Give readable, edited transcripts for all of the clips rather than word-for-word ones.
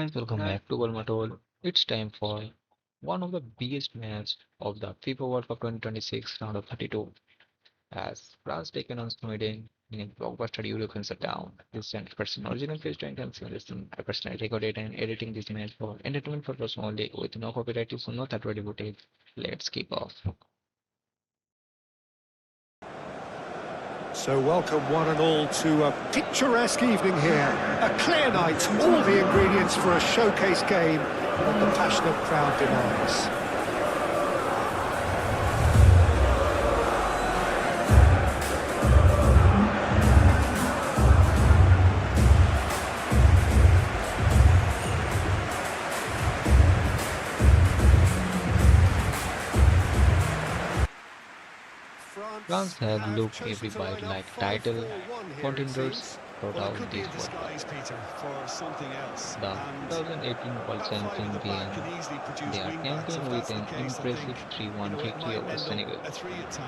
Guys, welcome back to GoalMatol. It's time for one of the biggest matches of the FIFA World Cup 2026 round of 32 as France taken on Sweden in a blockbuster European shutdown. This 100% original face to listen. I personally recorded and editing this match for entertainment purpose only with no copyright so no third party footage. Let's kick off. So welcome one and all to a picturesque evening here. A clear night, all the ingredients for a showcase game that the passionate crowd demands. France have looked every bite like title contenders throughout this World Cup. Peter, for something else. The 2018 World Champion began their campaign with an impressive 3-1 victory over Senegal,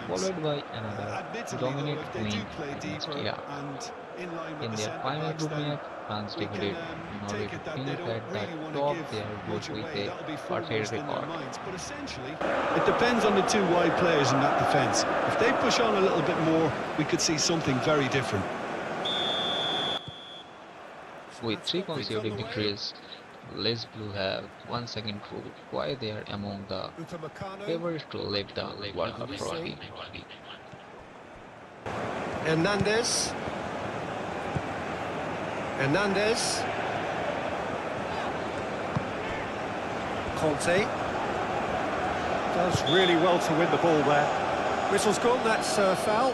followed by another dominant win against Iraq. In their final group match, France defeated Norway to finish at the top of their group with a perfect record. But essentially, it depends on the two wide players in that defence. If they push on a little bit more, we could see something very different. With three consecutive victories, Les Bleus have once again proved why they are among the favorites to lift the World Cup trophy. Hernandez. Conte. Does really well to win the ball there. Whistle's gone, that's foul.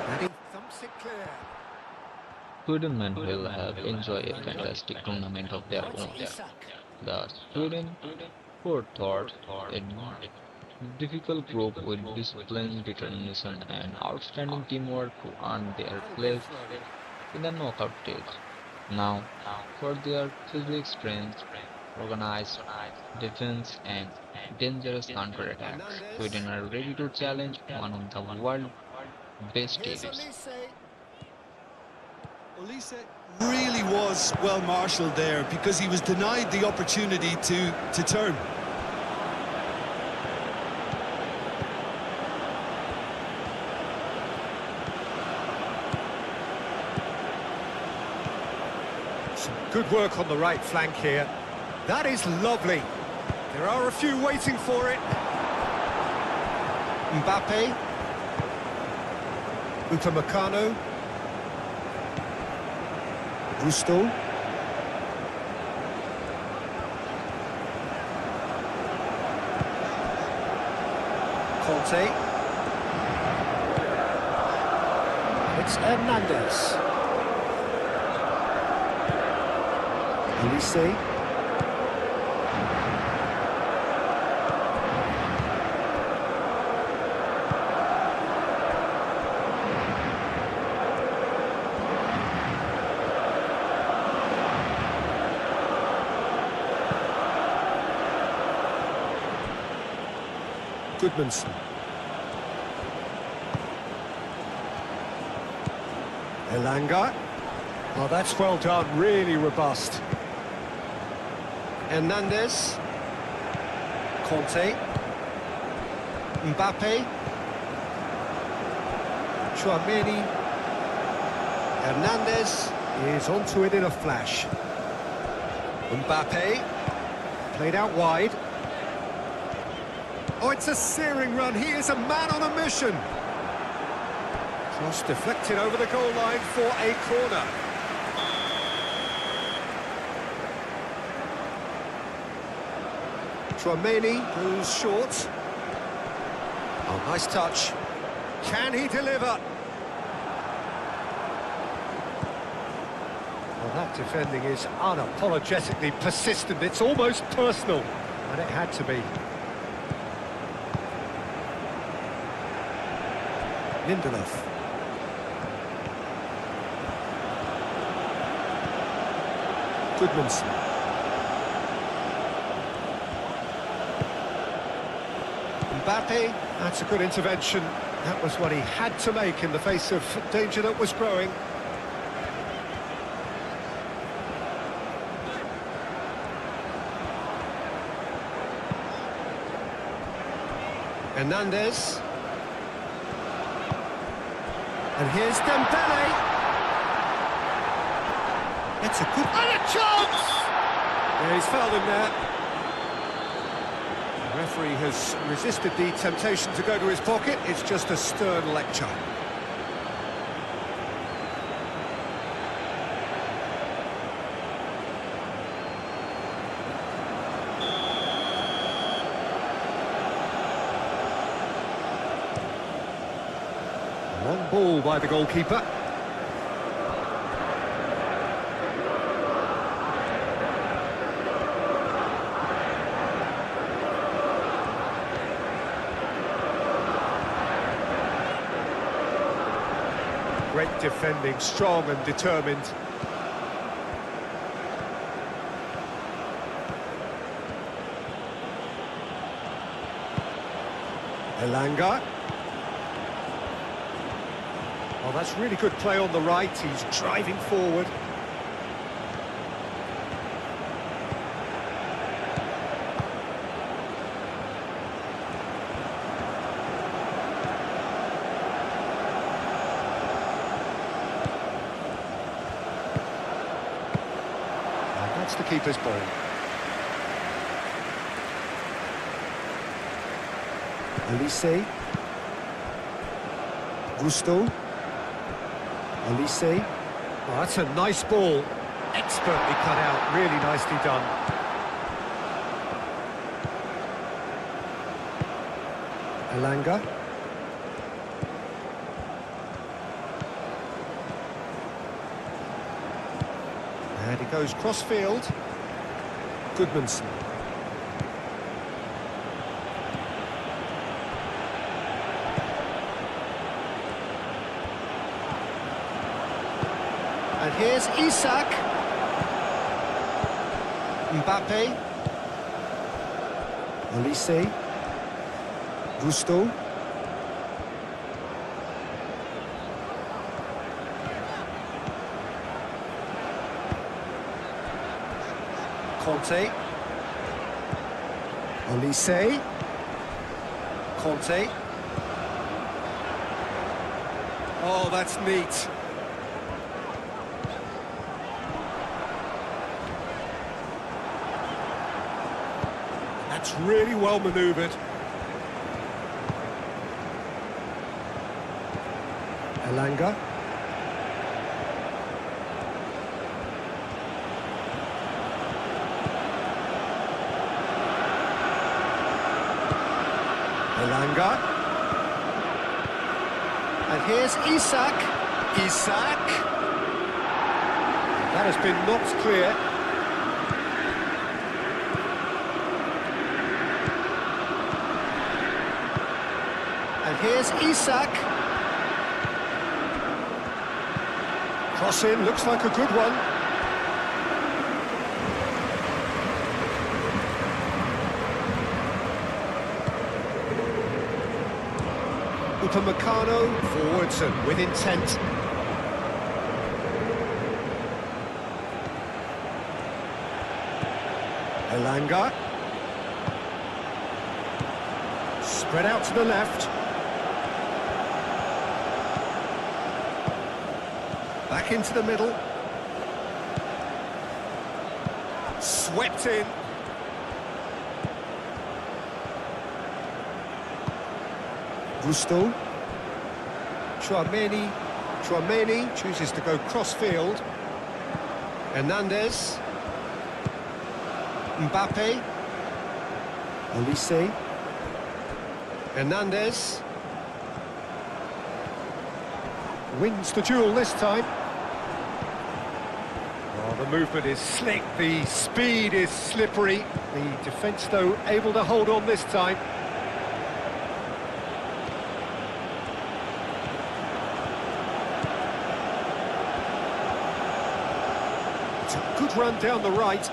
And he thumps it clear. Sweden men will have enjoyed a fantastic tournament of their own. The Sweden, who thought a difficult group with discipline, determination, and outstanding teamwork to earn their place in the knockout stage. Now, for their physical strength, organized defense, and dangerous counter-attacks, Sweden are ready to challenge one of the world's best Here's teams. Elise. Olise really was well marshalled there because he was denied the opportunity to turn. Some good work on the right flank here. That is lovely. There are a few waiting for it. Mbappe. Upamecano. Gusto. Conte. It's Hernandez. Elise. Goodmanson. Elanga. Oh, that's well done, really robust. Hernandez. Conte. Mbappe. Chouameni. Hernandez is onto it in a flash. Mbappe. Played out wide. Oh, it's a searing run. He is a man on a mission. Cross deflected over the goal line for a corner. Chouameni goes short. Oh, nice touch. Can he deliver? Well, that defending is unapologetically persistent. It's almost personal, and it had to be. Lindelof. Goodmanson. Mbappe, that's a good intervention. That was what he had to make in the face of danger that was growing. Hernandez. And here's Dembele. It's a good... And a chance! Yeah, he's fouled him there. The referee has resisted the temptation to go to his pocket. It's just a stern lecture. Long ball by the goalkeeper. Great defending, strong and determined. Elanga. Oh, that's really good play on the right. He's driving forward. And that's the keeper's ball. Elise. Gusto. Elise. Oh, that's a nice ball. Expertly cut out. Really nicely done. Elanga. And he goes cross-field. Goodmanson. And here's Isak. Mbappe. Elise. Gusto. Conte. Elise. Conte. Oh, that's neat. That's really well manoeuvred. Elanga. Elanga. And here's Isak. Isak. That has been knocked clear. And here's Isak. Cross in, looks like a good one. Upamecano forwards and with intent. Elanga. Spread out to the left. Back into the middle. Swept in. Gusto. Chouameni chooses to go cross-field. Hernandez. Mbappe. Elise. Hernandez. Wins the duel this time. Oh, the movement is slick, the speed is slippery. The defence, though, able to hold on this time. run down the right.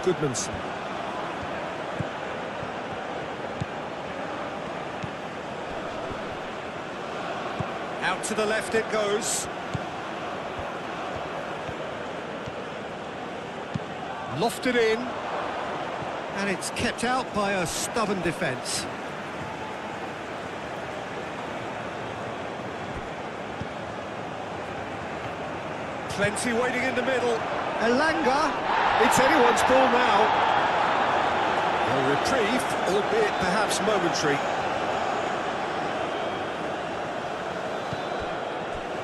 Goodmanson. Out to the left it goes. Lofted in. And it's kept out by a stubborn defence. Plenty waiting in the middle. Elanga. It's anyone's ball now. A reprieve, albeit perhaps momentary.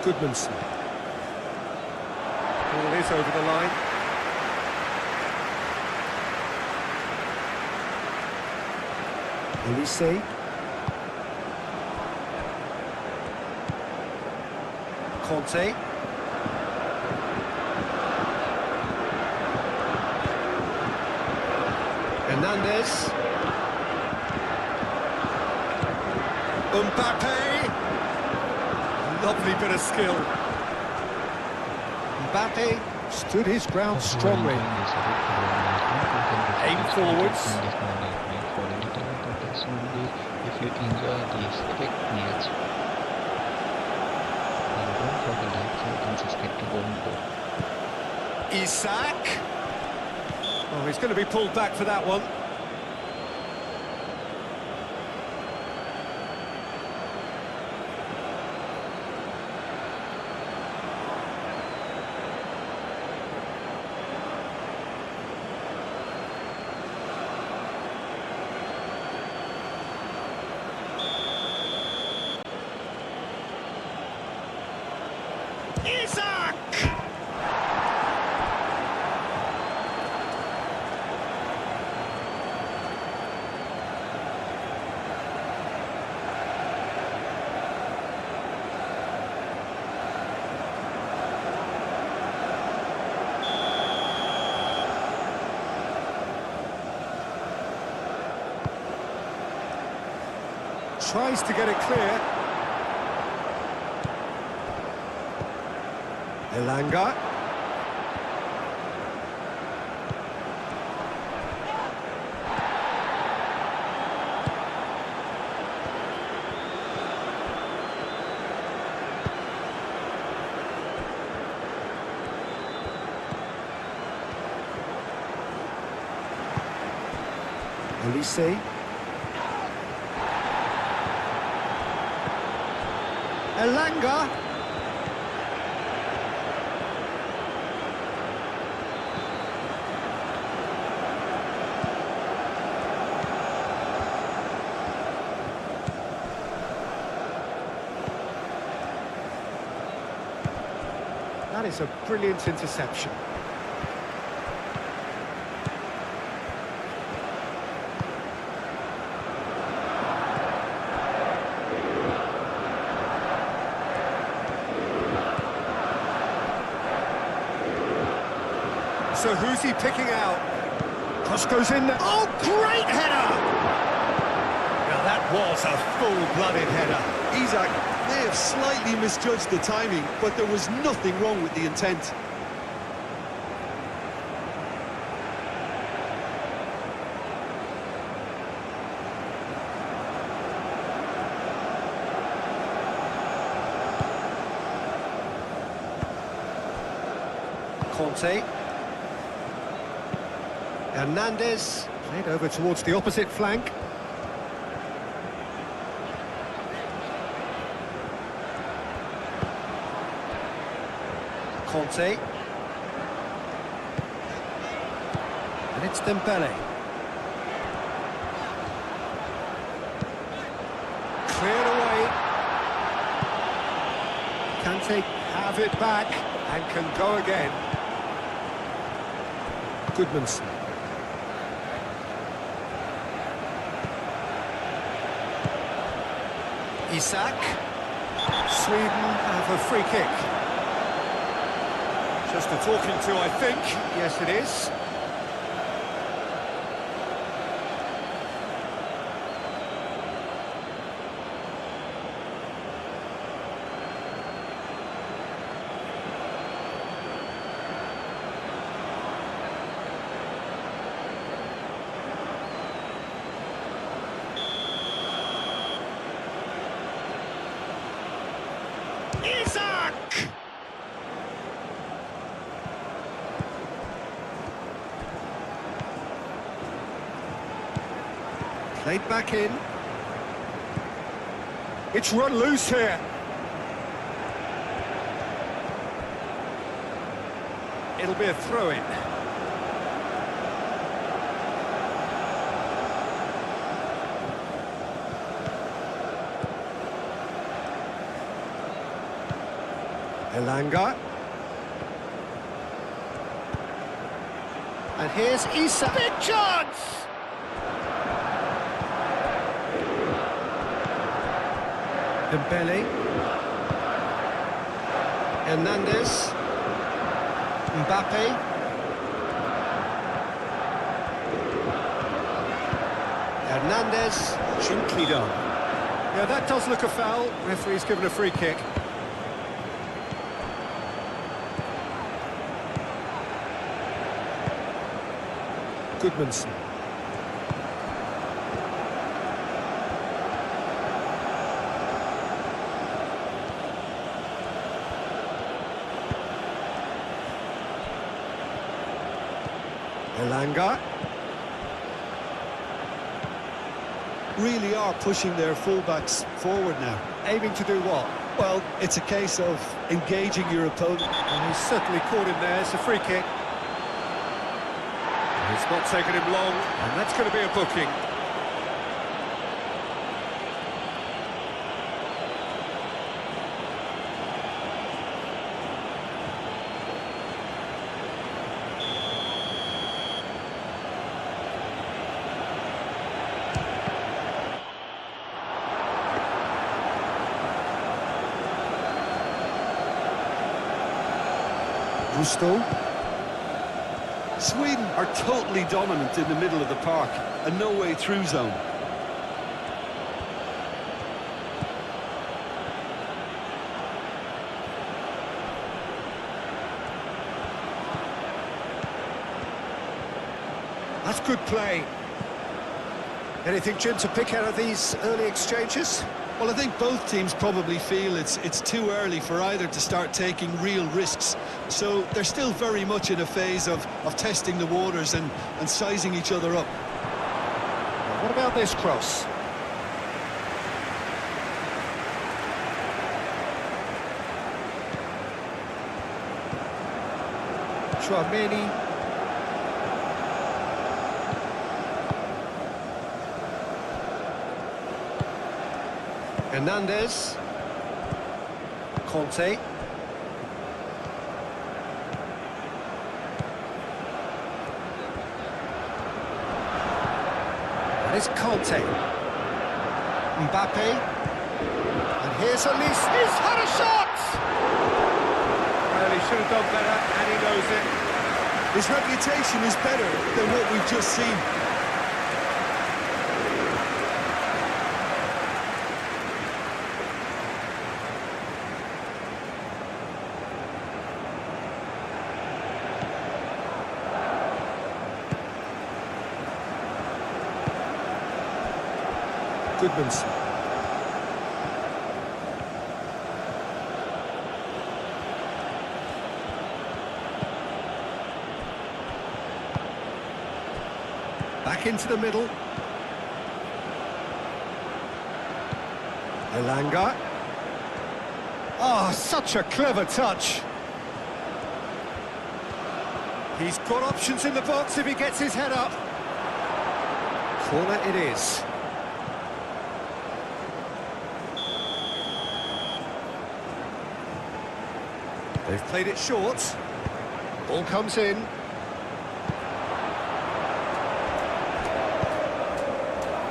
Goodmanson. Ball is over the line. Olise. Conte. Hernandez. Mbappe. Lovely bit of skill. Mbappe stood his ground strongly. Aim forwards. If you enjoy these quick meals, then don't forget to like and subscribe to GoalMatol. Isak. Oh, he's going to be pulled back for that one. Isak! Tries to get it clear. Elanga. Olise. Elanga. That is a brilliant interception. So who's he picking out? Cross goes in there. Oh, great header! Now that was a full-blooded header. Isak may have slightly misjudged the timing, but there was nothing wrong with the intent. Conte. Hernandez, played over towards the opposite flank. Conte. And it's Dembele. Cleared away. Kante have it back and can go again. Goodmanson. Isak. Sweden have a free kick. Just a talking to, I think. Yes, it is. Played back in. It's run loose here. It'll be a throw-in. Elanga. And here's Issa. Big chance! Dembele. Hernandez. Mbappe. Hernandez. Gently done. Yeah, that does look a foul. Referee's given a free kick. Goodmanson. Elanga. Really are pushing their fullbacks forward now. Aiming to do what? Well, it's a case of engaging your opponent. And he's certainly caught him there. It's a free kick. It's not taken him long, and that's going to be a booking. Gusto. Sweden are totally dominant in the middle of the park, a no-way through zone. That's good play. Anything, Jim, to pick out of these early exchanges? Well, I think both teams probably feel it's too early for either to start taking real risks. So they're still very much in a phase of testing the waters and sizing each other up. What about this cross? Chouameni. Hernandez. Conte. And it's Conte. Mbappe. And here's Elise. He's had a shot! Well, he should have done better, and he knows it. His reputation is better than what we've just seen. Goodmanson. Back into the middle. Elanga. Oh, such a clever touch. He's got options in the box if he gets his head up. Corner it is. They've played it short. Ball comes in.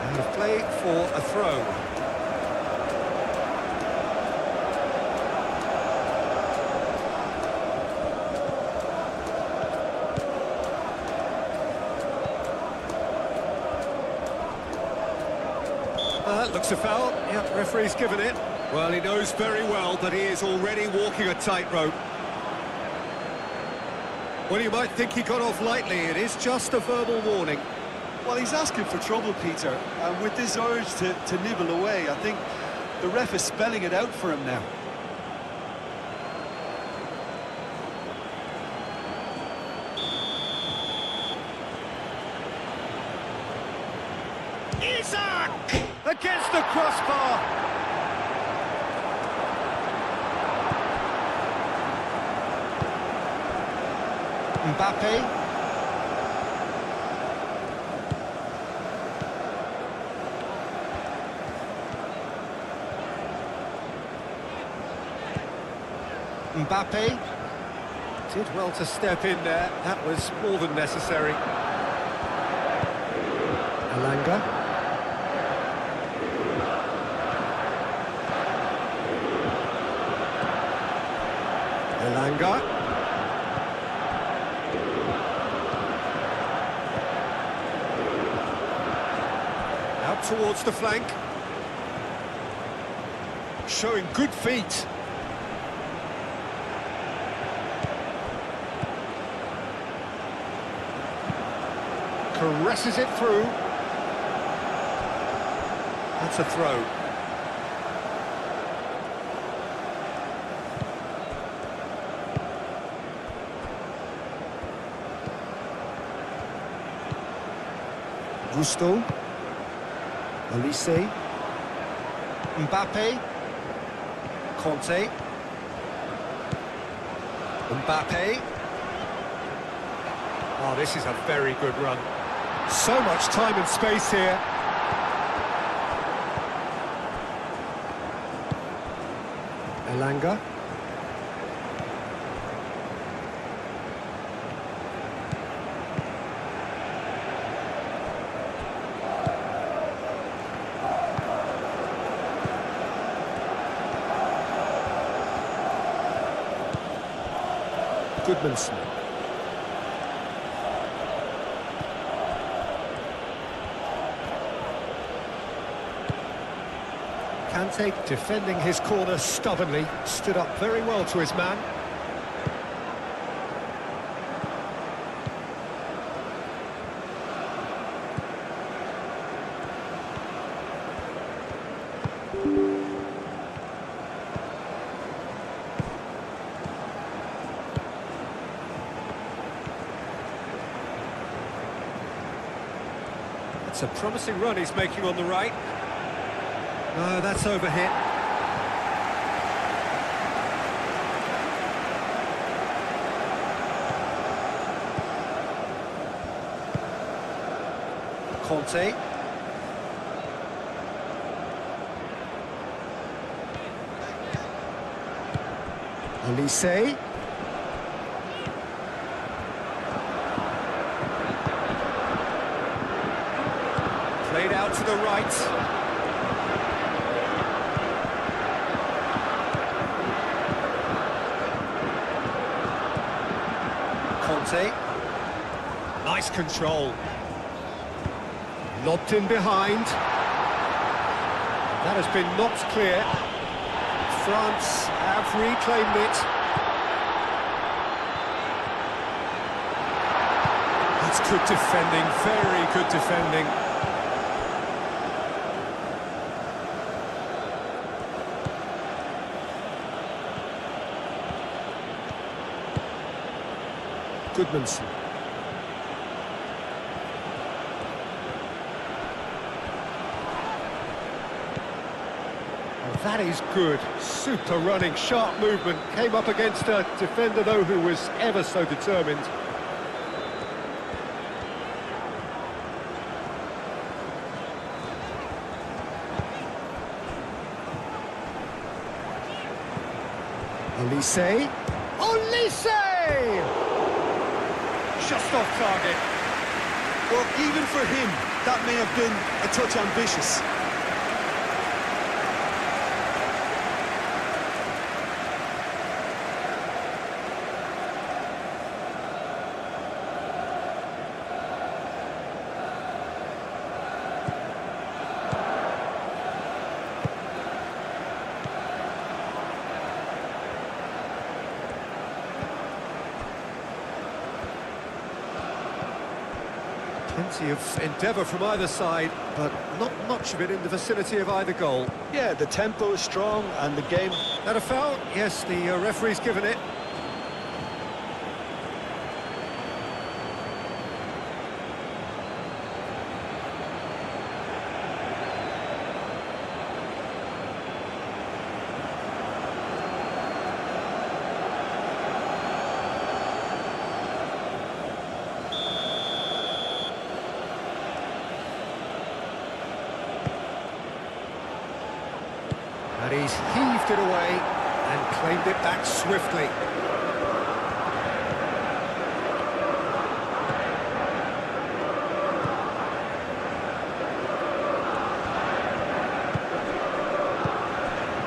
And a play for a throw. Looks a foul. Yep, referee's given it. Well, he knows very well that he is already walking a tightrope. Well, you might think he got off lightly. It is just a verbal warning. Well, he's asking for trouble, Peter, and with this urge to nibble away, I think the ref is spelling it out for him now. Isaac! Against the crossbar! Mbappe. Mbappe did well to step in there. That was more than necessary. Elanga. Elanga. Out towards the flank. Showing good feet. Caresses it through. That's a throw. Gusto. Olise. Mbappe. Conte. Mbappe. Oh, this is a very good run. So much time and space here. Elanga. Goodmanson. Kante defending his corner stubbornly, stood up very well to his man. It's a promising run he's making on the right. No, that's overhit. Conte. Olise. Played out to the right. Conte. Nice control. Lobbed in behind. That has been knocked clear. France have reclaimed it. That's good defending, very good defending. Goodmanson. Oh, that is good. Super running, sharp movement. Came up against a defender, though, who was ever so determined. Olise. Olise! Just off target. Well, even for him, that may have been a touch ambitious. Plenty of endeavour from either side, but not much of it in the vicinity of either goal. Yeah, the tempo is strong and the game... That a foul? Yes, the referee's given it. And he's heaved it away and claimed it back swiftly.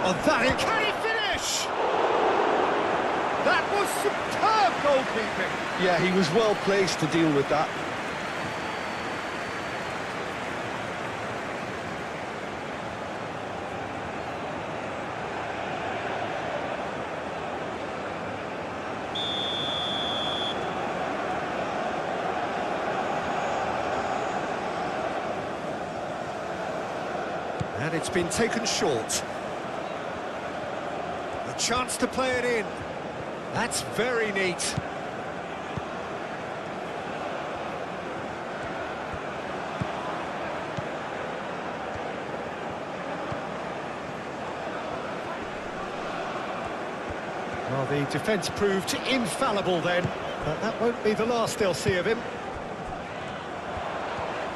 Oh, can he finish? That was superb goalkeeping. Yeah, he was well placed to deal with that. And it's been taken short. A chance to play it in. That's very neat. Well, the defence proved infallible then, but that won't be the last they'll see of him.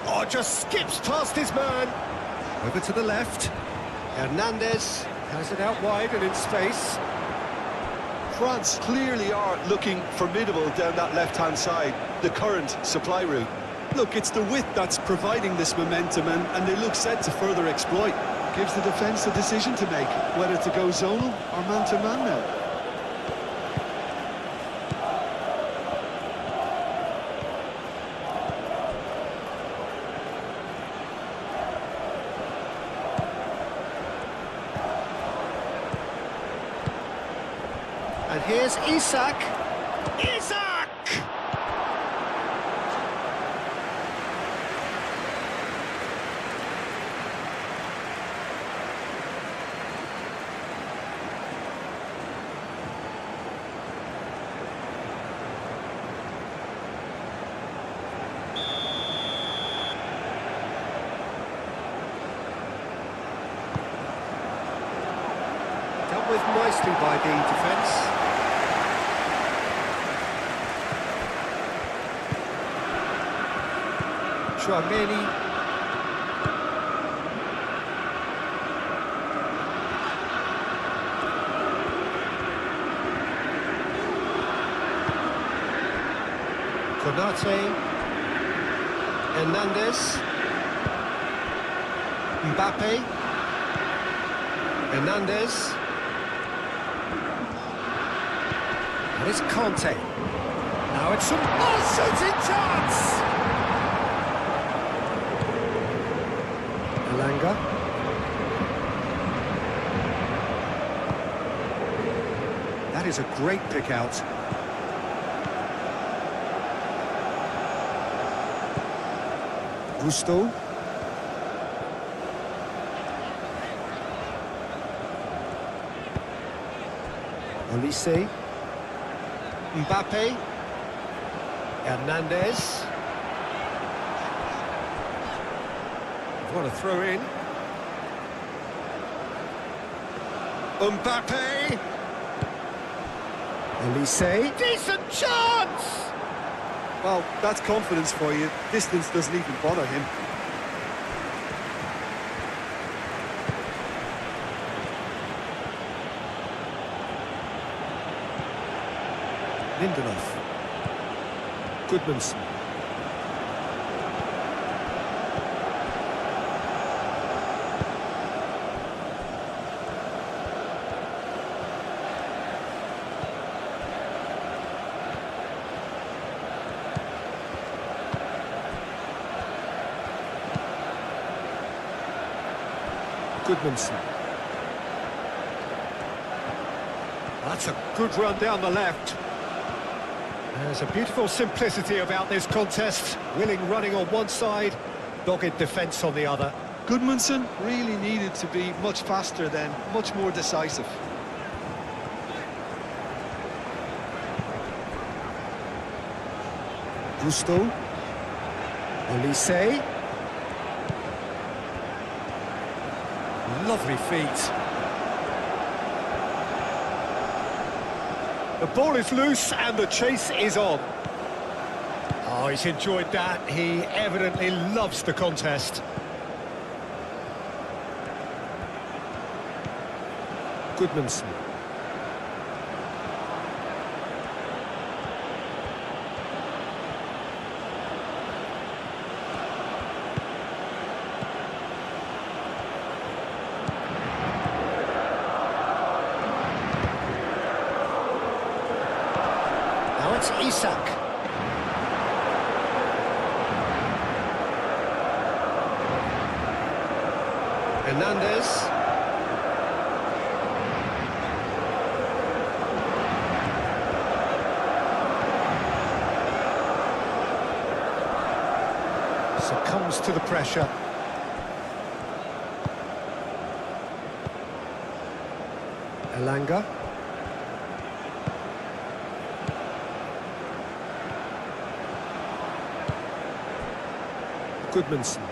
Oh, just skips past his man. Over to the left. Hernandez has it out wide and in space. France clearly are looking formidable down that left-hand side, the current supply route. Look, it's the width that's providing this momentum, and they look set to further exploit. Gives the defence a decision to make, whether to go zonal or man-to-man now. And here's Isak. Isak! Dealt with nicely by the defence. Many. Konate. Hernandez. Mbappe. Hernandez. And it's Conte. Now it's some shooting chance! LaLiga. That is a great pick out. Gusto. Olise. Mbappe. Hernandez. What a throw in. Mbappe. Olise. Decent chance! Well, that's confidence for you. Distance doesn't even bother him. Lindelof. Goodmanson. Goodmanson. That's a good run down the left. There's a beautiful simplicity about this contest. Willing running on one side, dogged defence on the other. Goodmanson really needed to be much faster then, much more decisive. Gusto. Olise. Lovely feet. The ball is loose and the chase is on. Oh, he's enjoyed that. He evidently loves the contest. Goodmanson. Now it's Isak. Hernandez. Succumbs to the pressure. Elanga. Goodmanson.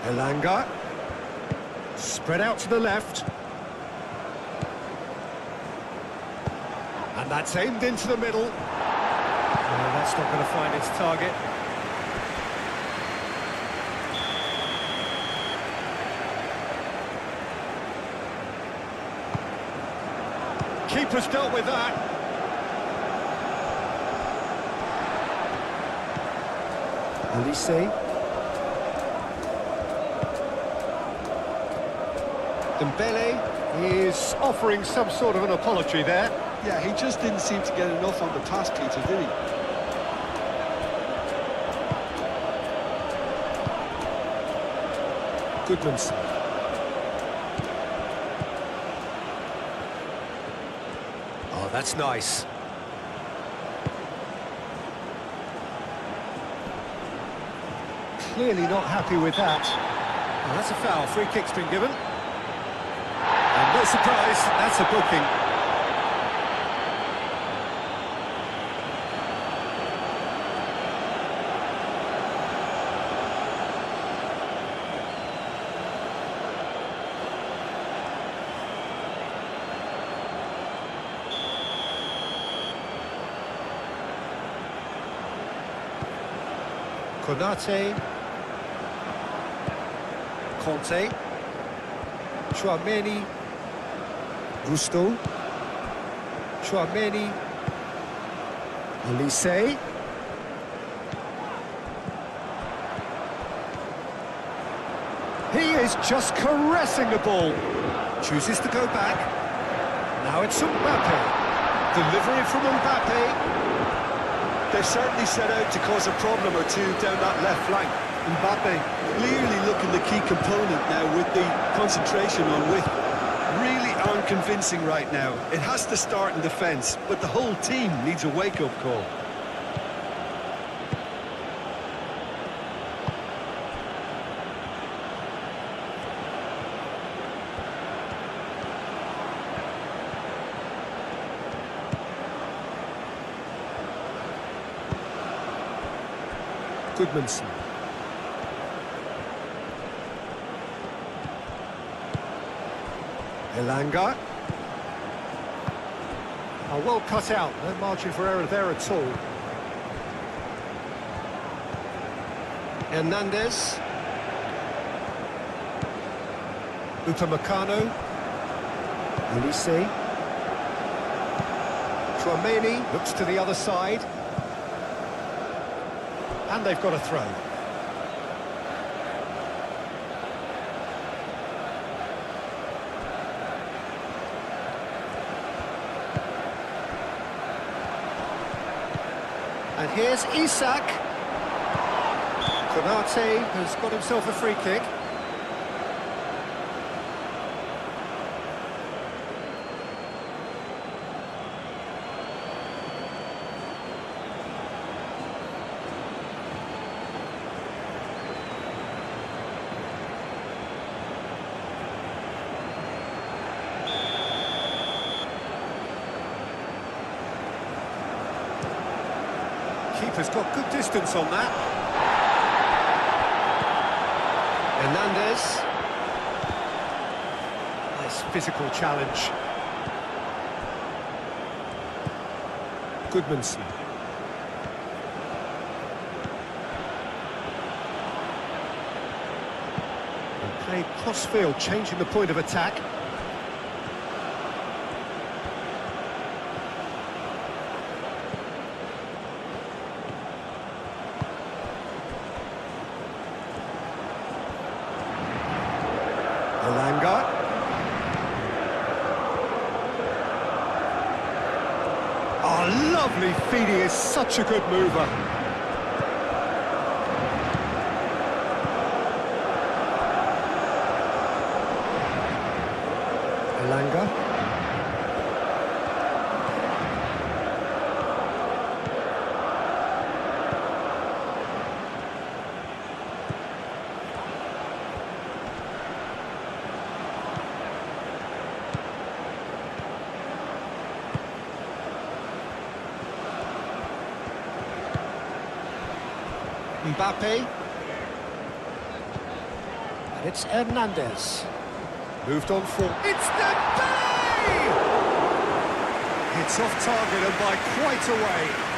Elanga. Spread out to the left. And that's aimed into the middle. Oh, that's not going to find its target. Keeper's dealt with that. Elise. Dembele is offering some sort of an apology there. Yeah, he just didn't seem to get enough on the pass, Peter, did he? Goodmanson. Oh, that's nice. Clearly not happy with that. Oh, that's a foul. Free kick's been given. And no surprise, that's a booking. Konate. Conte. Chouameni. Gusto. Chouameni. Elise. He is just caressing the ball. Chooses to go back. Now it's Mbappe. Delivery from Mbappe. They've certainly set out to cause a problem or two down that left flank. Mbappe clearly looking the key component now with the concentration on width. Really unconvincing right now. It has to start in defence, but the whole team needs a wake-up call. Goodmanson. Elanga. Oh, well cut out. No margin for error there at all. Hernandez. Upamecano. Elise. Chouameni looks to the other side. And they've got a throw. And here's Isak. Konate has got himself a free kick. Keeper's got good distance on that. Hernandez. Nice physical challenge. Goodmanson. Played cross-field, changing the point of attack. LaLiga. Oh, lovely feed, he is such a good mover. LaLiga. Mbappe. And it's Hernandez. Moved on for... It's Dembele! It's off target and by quite a way.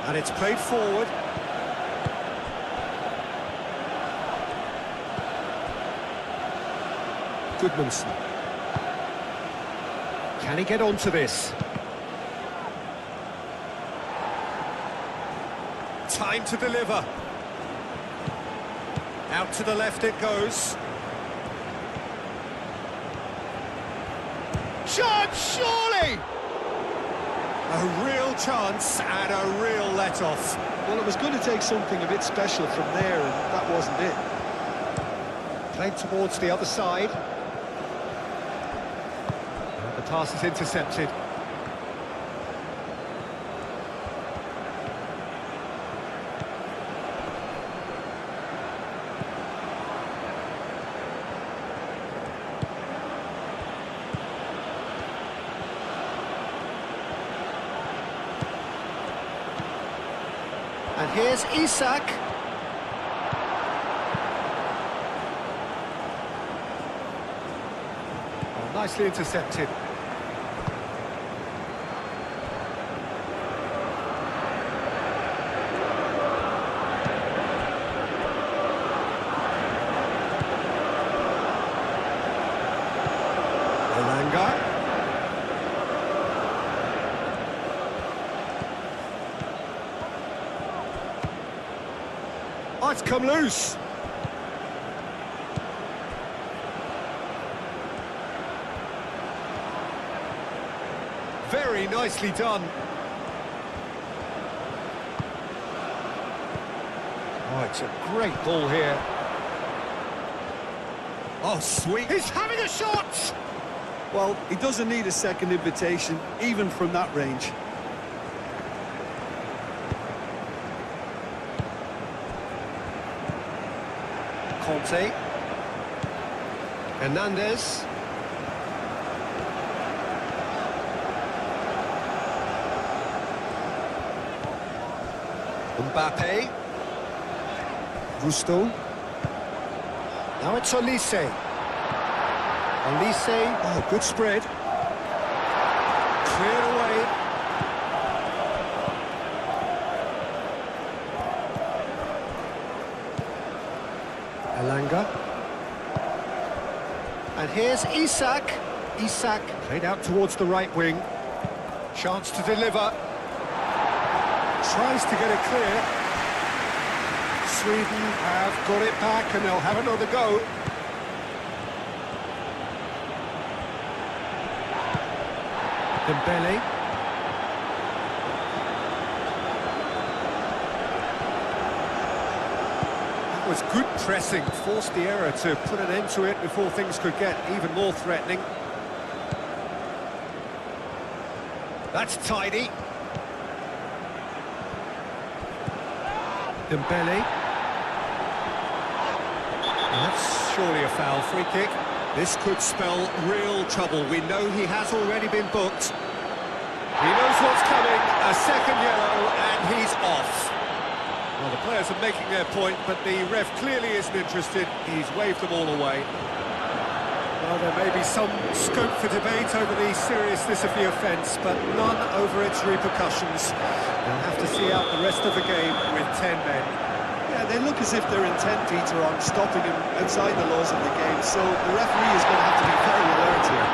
And it's played forward. Goodmanson. Can he get onto this? Time to deliver. Out to the left it goes. Shot, surely! A real chance and a real let-off. Well, it was going to take something a bit special from there, and that wasn't it. Played towards the other side. And the pass is intercepted. And here's Isak. Oh, nicely intercepted. LaLiga. Oh, it's come loose. Very nicely done. Oh, it's a great ball here. Oh, sweet. He's having a shot! Well, he doesn't need a second invitation, even from that range. Conte. Hernandez. Mbappe. Gusto. Now it's Olise. Olise. Oh, good spread. Cleared away. LaLiga. And here's Isak. Isak played out towards the right wing. Chance to deliver. Tries to get it clear. Sweden have got it back and they'll have another go. Dembele. That was good pressing, forced the error to put an end to it before things could get even more threatening. That's tidy. Dembele. And that's surely a foul. Free kick. This could spell real trouble. We know he has already been booked. He knows what's coming. A second yellow, and he's off. Well, the players are making their point, but the ref clearly isn't interested. He's waved them all away. Well, there may be some scope for debate over the seriousness of the offence, but none over its repercussions. They'll have to see out the rest of the game with 10 men. Yeah, they look as if they're intent, Peter, on stopping him outside the laws of the game, so the referee is going to have to be very alert here.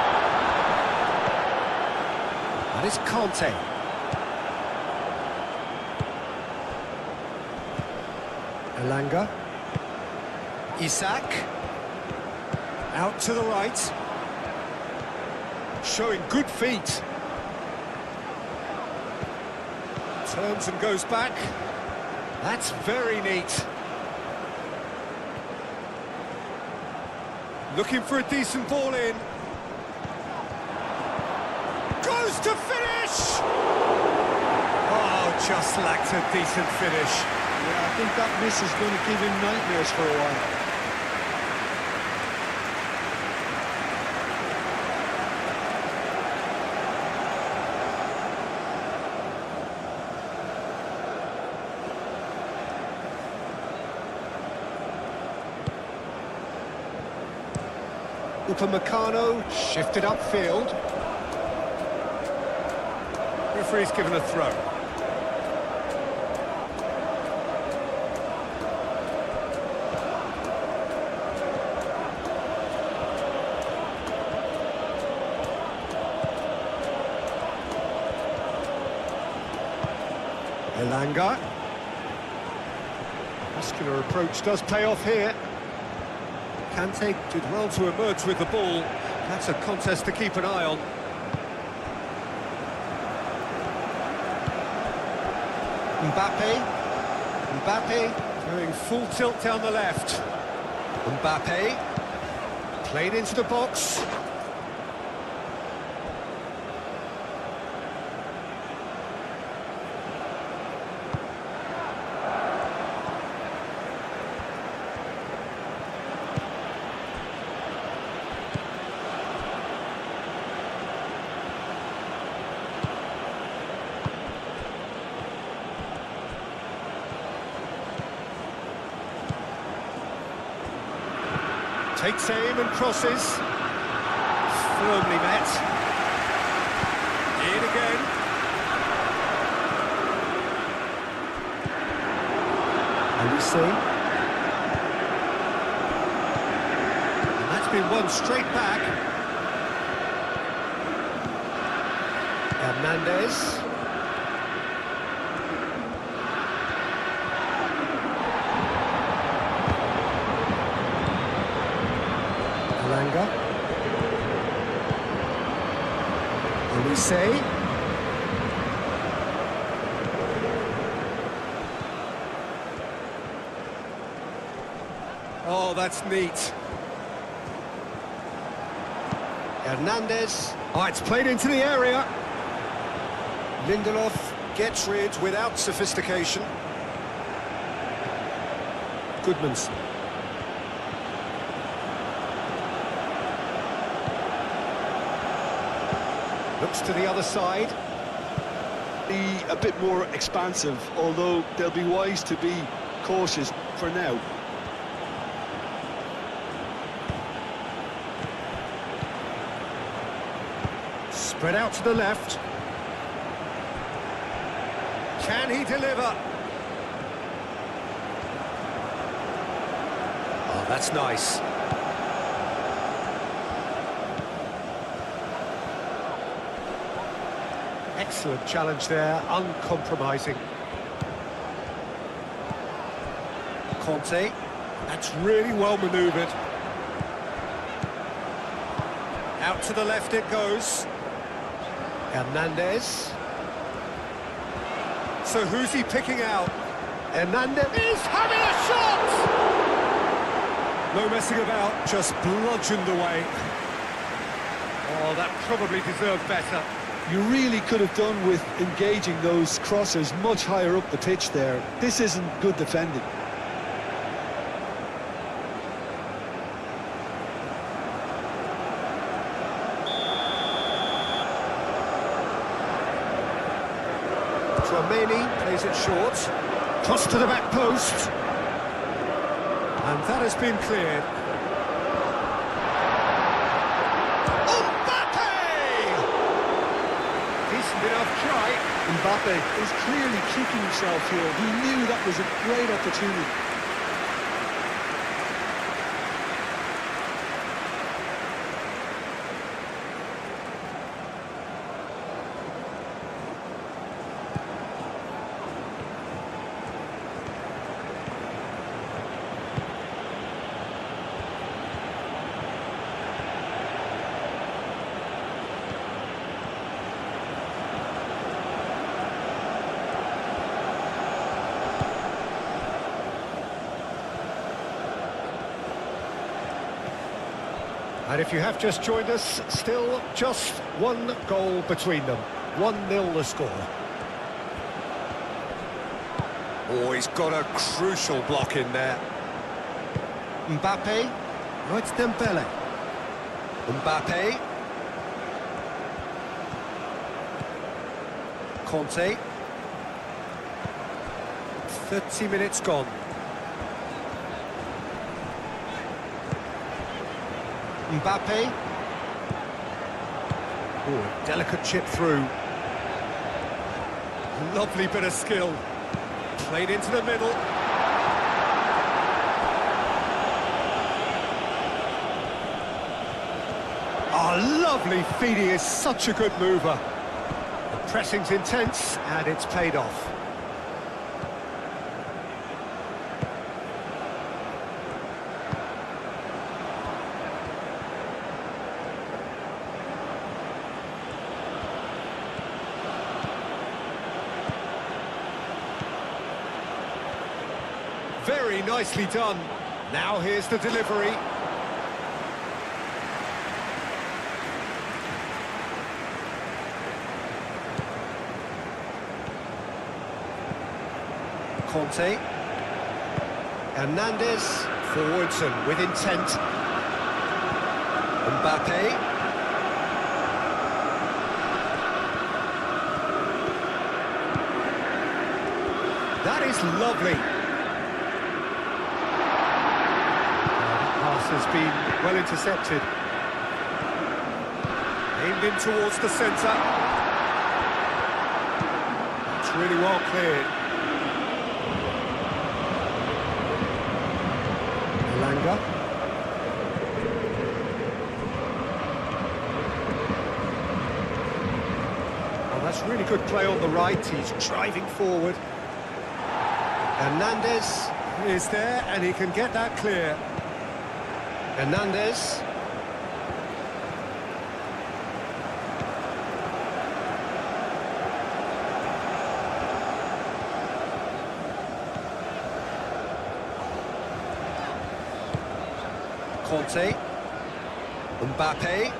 That is Conte. Elanga. Isak. Out to the right. Showing good feet. Turns and goes back. That's very neat. Looking for a decent ball in. Goes to finish! Oh, just lacked a decent finish. Yeah, I think that miss is going to give him nightmares for a while. Upamecano shifted upfield. Referee's given a throw. Elanga. Muscular approach does pay off here. Kante did well to emerge with the ball. That's a contest to keep an eye on. Mbappe going full tilt down the left. Mbappe played into the box. Takes aim and crosses. Firmly met. In again. And we see. And that's been won straight back. Hernandez. Elanga. Olise. Oh, that's neat. Hernandez. Oh, it's played into the area. Lindelof gets rid without sophistication. Goodmanson. Looks to the other side. Be a bit more expansive, although they'll be wise to be cautious for now. Spread out to the left. Can he deliver? Oh, that's nice. Excellent challenge there, uncompromising. Conte, that's really well manoeuvred. Out to the left it goes. Hernandez. So who's he picking out? Hernandez is having a shot! No messing about, just bludgeoned away. Oh, that probably deserved better. You really could have done with engaging those crossers much higher up the pitch there. This isn't good defending. Chouameni plays it short. Cross to the back post. And that has been cleared. Decent enough try. Mbappe is clearly kicking himself here. He knew that was a great opportunity. And if you have just joined us, still just one goal between them. 1-0 the score. Oh, he's got a crucial block in there. Mbappe. No, it's Dembele. Mbappe. Conte. 30 minutes gone. Mbappe. Oh, a delicate chip through. Lovely bit of skill. Played into the middle. Oh, lovely feed. He is such a good mover. The pressing's intense, and it's paid off. Very nicely done. Now here's the delivery. Conte. Hernandez. Forwards and with intent. Mbappe. That is lovely. Has been well intercepted. Aimed in towards the centre. It's really well cleared. LaLiga. Oh, that's really good play on the right. He's driving forward. Hernandez is there and he can get that clear. Hernandez. Conte. Mbappe.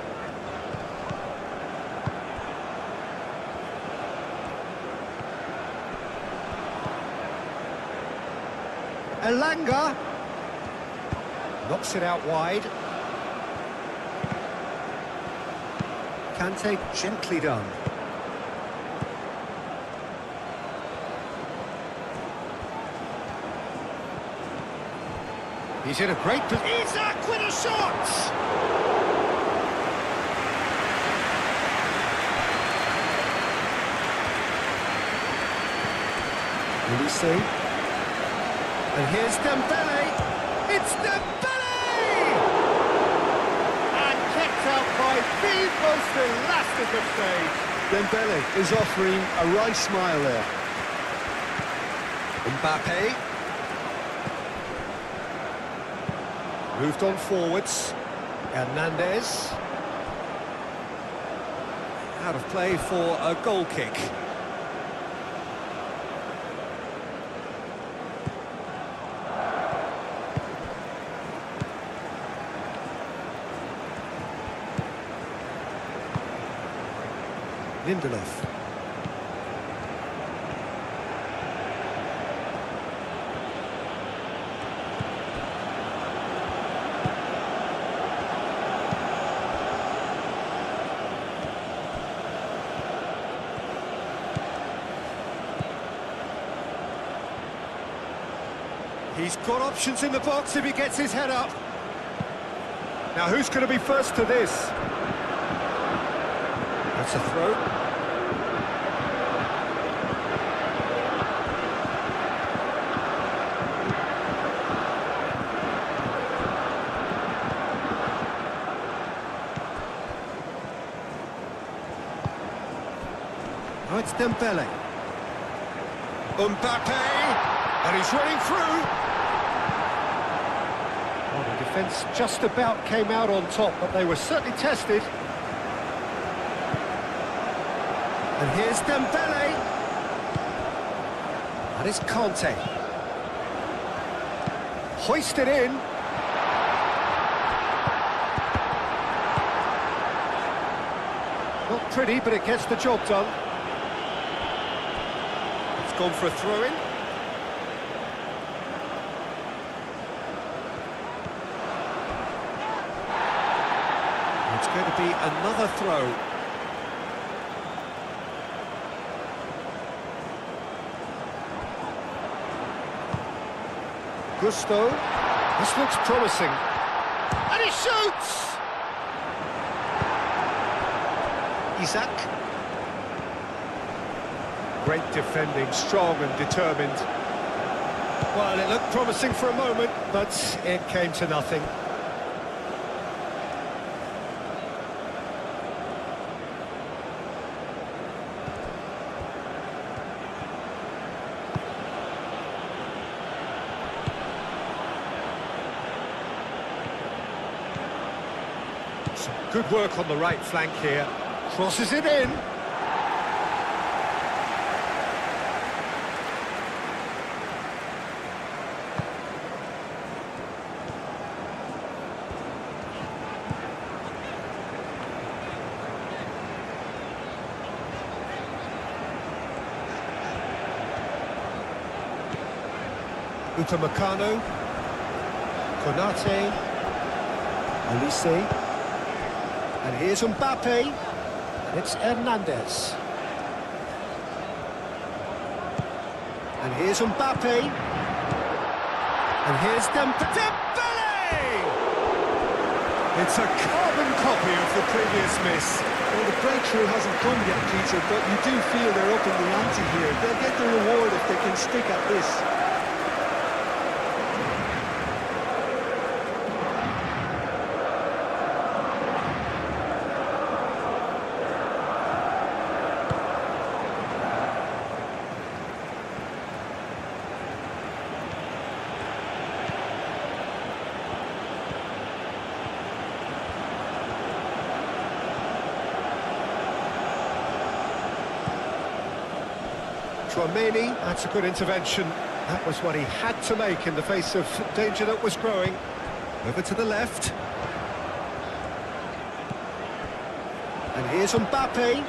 LaLiga. Knocks it out wide. Kante, gently done. He's in a great position. Isak with a shot! Will we see? And here's Dembele. It's Dembele! And kept out by the most elastic of stage. Dembele is offering a right smile there. Mbappe. Moved on forwards. Hernandez. Out of play for a goal kick. Lindelof. He's got options in the box if he gets his head up. Now who's going to be first to this? That's a throw. Now it's Dembele. Mbappe, and he's running through. Well, the defence just about came out on top, but they were certainly tested. And here's Dembele. And it's Conte. Hoisted in. Not pretty, but it gets the job done. It's gone for a throw-in. It's going to be another throw. Gusto. This looks promising. And he shoots! Isaac. Great defending, strong and determined. Well, it looked promising for a moment, but it came to nothing. Some good work on the right flank here. Crosses it in. Upamecano, Konate, Olise, and here's Mbappe, and it's Hernandez. And here's Mbappe, and here's Dembele! It's a carbon copy of the previous miss. Well, the breakthrough hasn't come yet, Peter, but you do feel they're up in the ante here. They'll get the reward if they can stick at this. Tchouaméni, that's a good intervention. That was what he had to make in the face of danger that was growing. Over to the left. And here's Mbappe.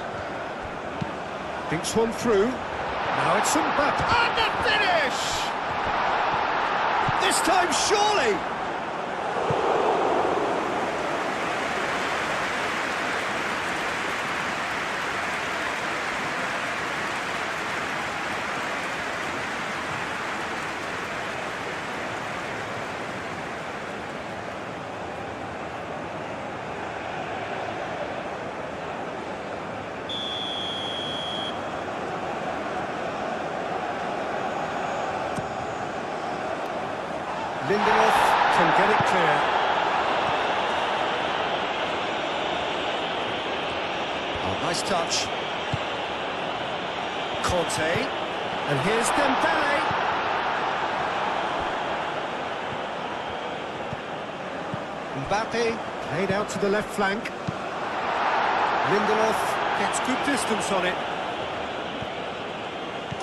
Thinks one through. Now it's Mbappe. And the finish! This time, surely! Lindelof can get it clear. Oh, nice touch. Conte. And here's Dembele. Mbappe played out to the left flank. Lindelof gets good distance on it.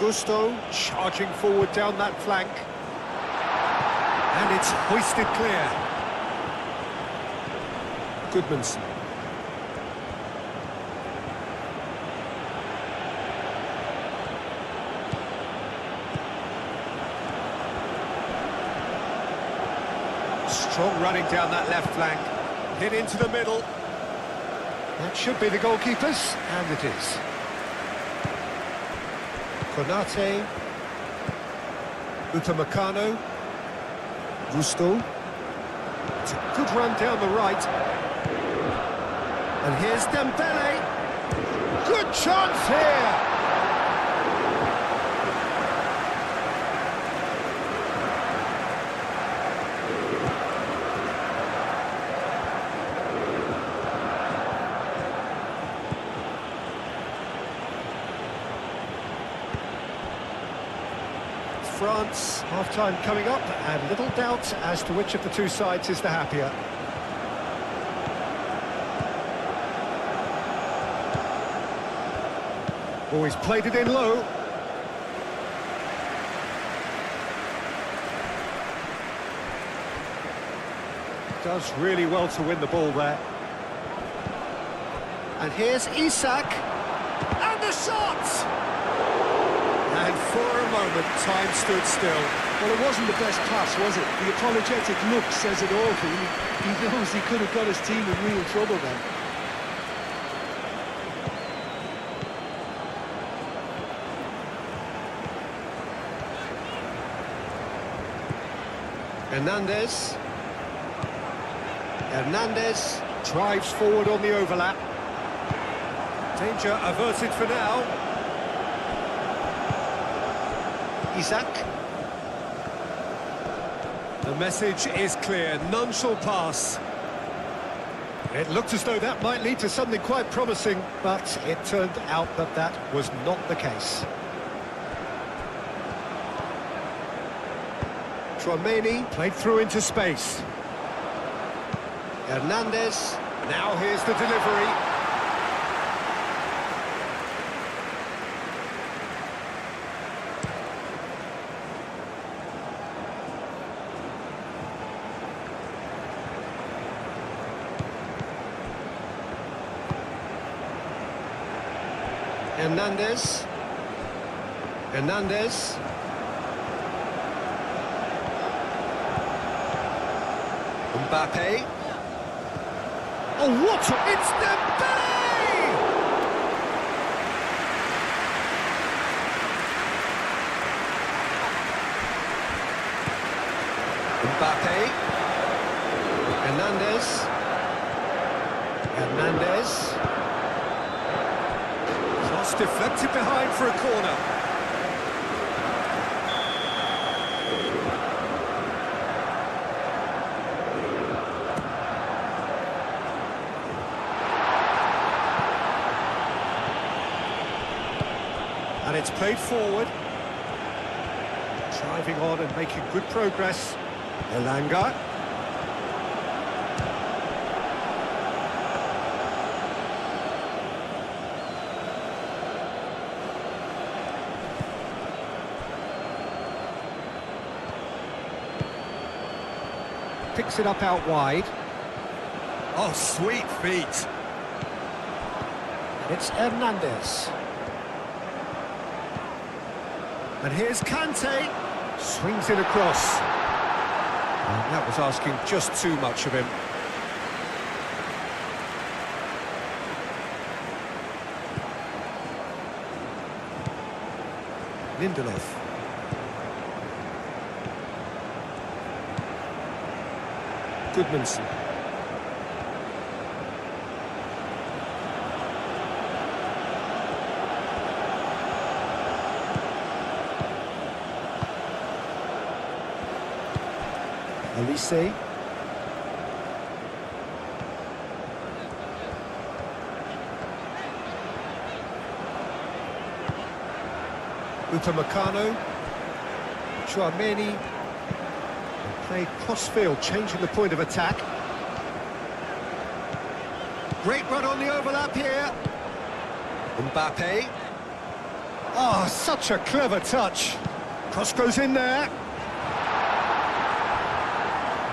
Gusto charging forward down that flank. And it's hoisted clear. Goodmanson. Strong running down that left flank. Hit into the middle. That should be the goalkeeper's, and it is. Konate. Upamecano. Gusto. It's a good run down the right. And here's Dembele. Good chance here. France, half-time coming up, and little doubt as to which of the two sides is the happier. Oh, he's played it in low. Does really well to win the ball there. And here's Isak. And the shot! And for a moment, time stood still. Well, it wasn't the best pass, was it? The apologetic look says it all. He knows he could have got his team in real trouble then. Hernandez drives forward on the overlap. Danger averted for now. Isak. The message is clear, none shall pass. It looked as though that might lead to something quite promising, but it turned out that that was not the case. Tchouaméni played through into space. Hernandez, now here's the delivery. Hernandez. Mbappe. Oh, what a... It's Dembele! Mbappe. Hernandez. Cross deflected behind for a corner. And it's played forward. Driving on and making good progress. LaLiga. Picks it up out wide. Oh, sweet feet. It's Hernandez. And here's Kante. Swings it across. And that was asking just too much of him. Lindelof. Goodmanson. Elise. Upamecano. Tchouaméni. Played cross-field, changing the point of attack. Great run on the overlap here. Mbappe. Oh, such a clever touch. Cross goes in there.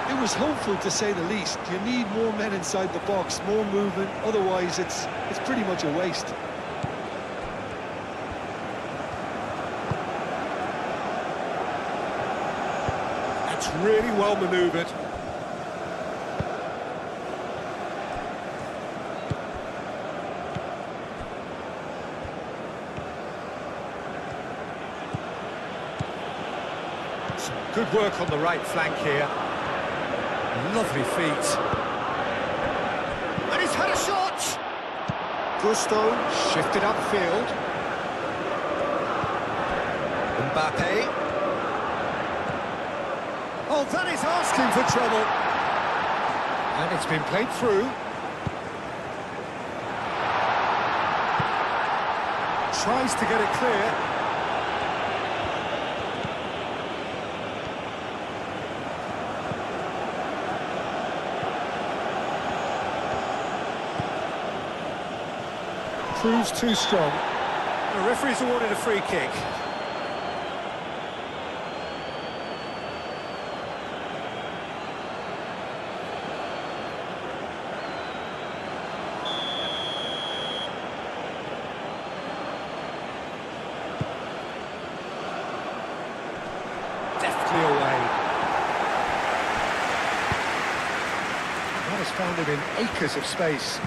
It was hopeful, to say the least. You need more men inside the box, more movement. Otherwise, it's pretty much a waste. That's really well manoeuvred. Some good work on the right flank here. Lovely feet. And he's had a shot! Gusto shifted upfield. Mbappe. Oh, that is asking for trouble. And it's been played through. Tries to get it clear. Proves too strong. The referee's awarded a free kick. Deftly away. That has found him in acres of space.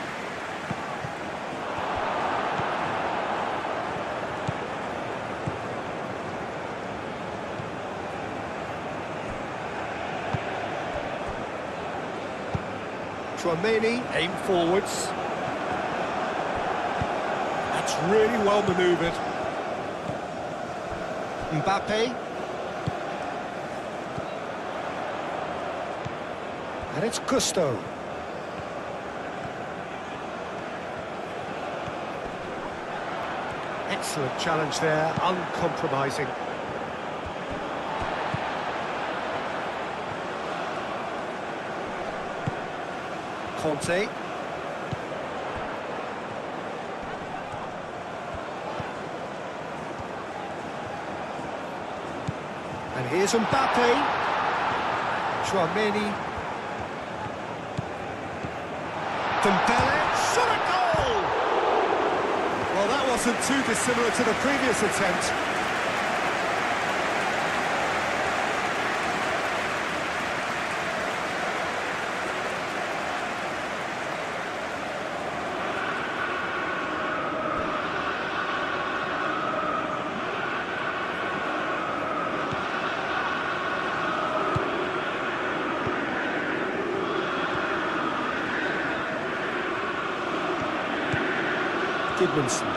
Tchouaméni, aim forwards. That's really well manoeuvred. Mbappe. And it's Gusto. Excellent challenge there, uncompromising. Conte. And here's Mbappe. Tchouaméni. Dembele. Shot a goal! Well, that wasn't too dissimilar to the previous attempt. Goodmanson.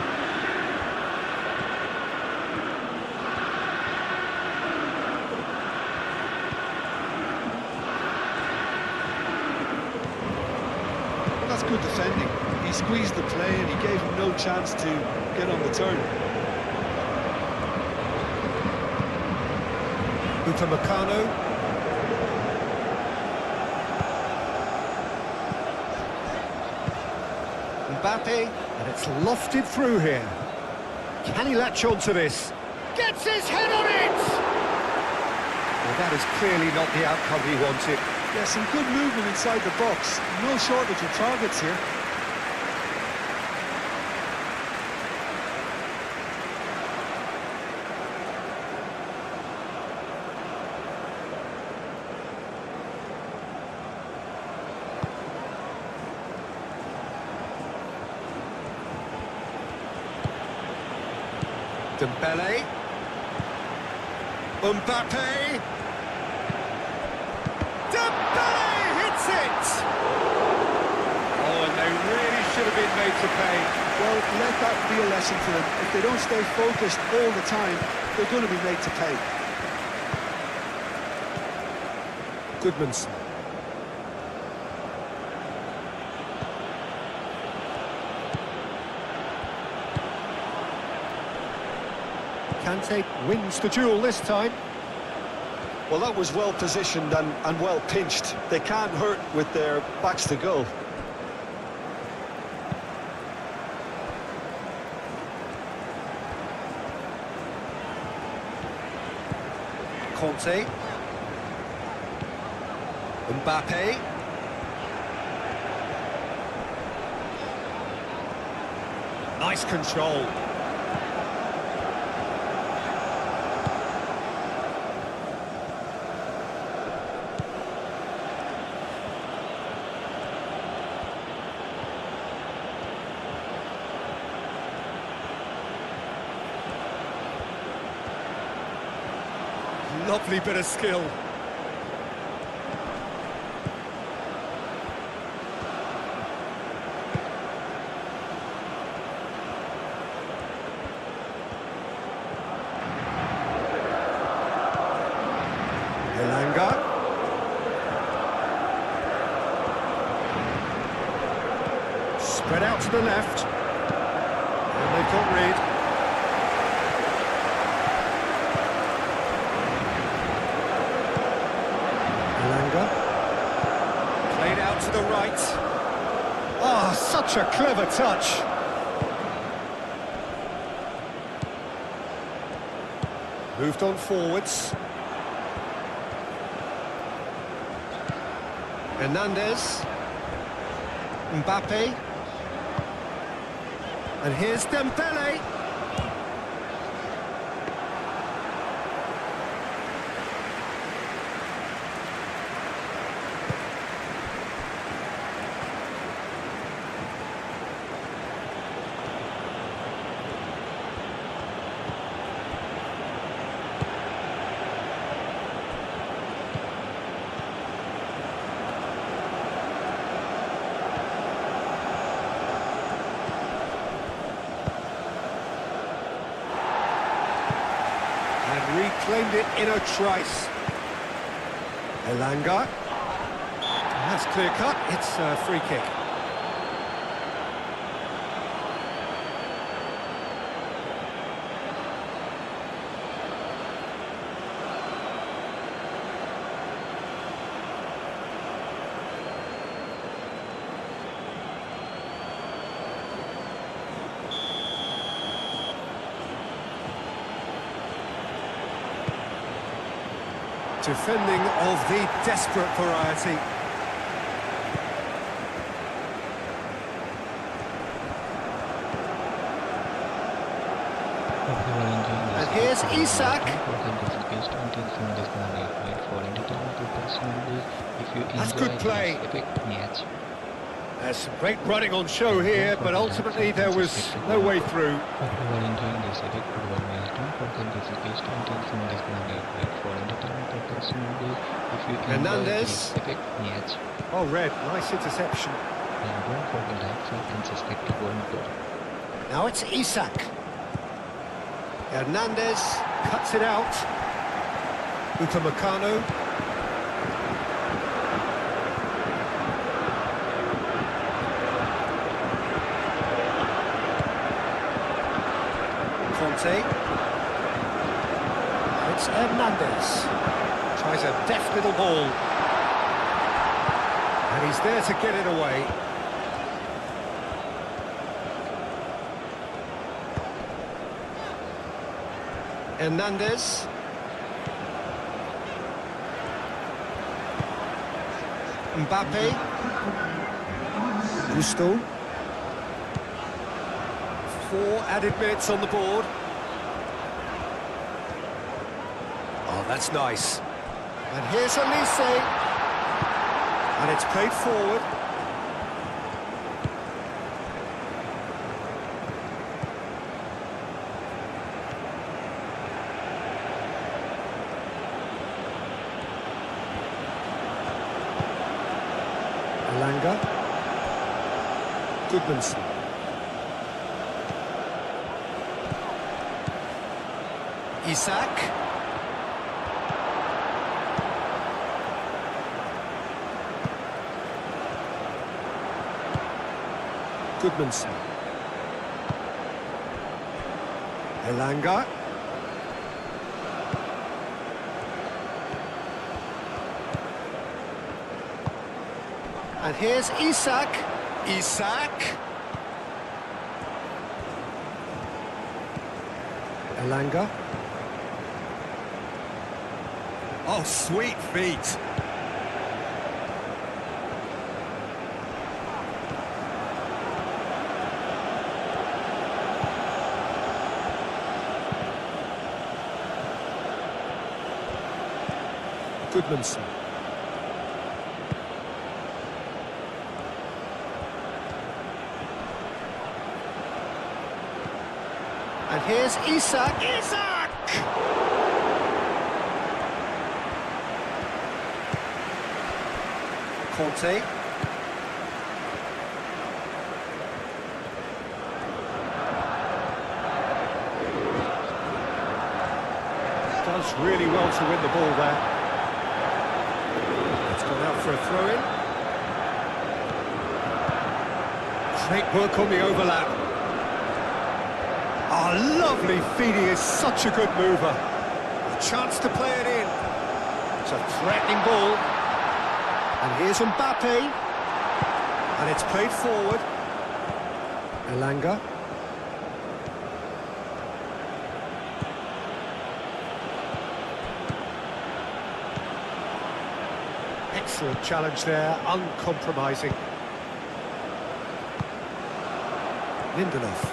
Well, that's good defending. He squeezed the play and he gave him no chance to get on the turn. Upamecano. Mbappe, and it's lofted through here. Can he latch on to this? Gets his head on it! Well, that is clearly not the outcome he wanted. Yeah, some good movement inside the box. No shortage of targets here. Dembele. Mbappe. Dembele hits it! Oh, and they really should have been made to pay. Well, let that be a lesson to them. If they don't stay focused all the time, they're going to be made to pay. Goodmanson. Kante wins the duel this time. Well, that was well positioned and well pinched. They can't hurt with their backs to goal. Conte. Mbappe. Nice control. Lovely bit of skill. the left. And they've got rid. LaLiga. Played out to the right. Oh, such a clever touch. Moved on forwards. Hernandez. Mbappe. And here's Dembele. And reclaimed it in a trice. LaLiga. That's clear cut. It's a free kick. Defending of the desperate variety. And here's Isak. That's good play. There's some great running on show here, but ultimately there was no way through. Hernandez. Oh, red. Nice interception. Now it's Isak. Hernandez cuts it out. Upamecano. Conte. It's Hernandez. Tries a deft little ball. And he's there to get it away. Hernandez. Mbappe. Gusto. 4 added minutes on the board. Oh, that's nice. And here's Elise. And it's played forward. LaLiga. Goodmanson. Isak. Goodmanson. LaLiga. And here's Isak. Isak. LaLiga. Oh, sweet feet. Goodmanson. And here's Isak. Isak! Conte. Does really well to win the ball there. It's gone out for a throw-in. Great work on the overlap. Oh, lovely feed. He is such a good mover. A chance to play it in. It's a threatening ball. And here's Mbappe. And it's played forward. Elanga. Excellent challenge there, uncompromising. Lindelof.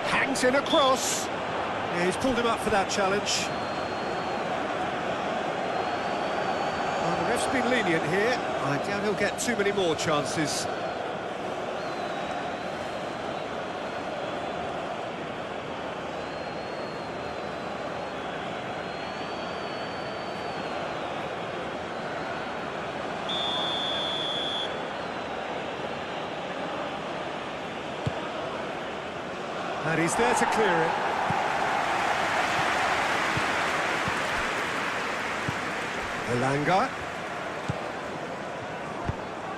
Hangs in a cross. Yeah, he's pulled him up for that challenge. Well, the ref's been lenient here. I doubt he'll get too many more chances. And he's there to clear it. Elanga.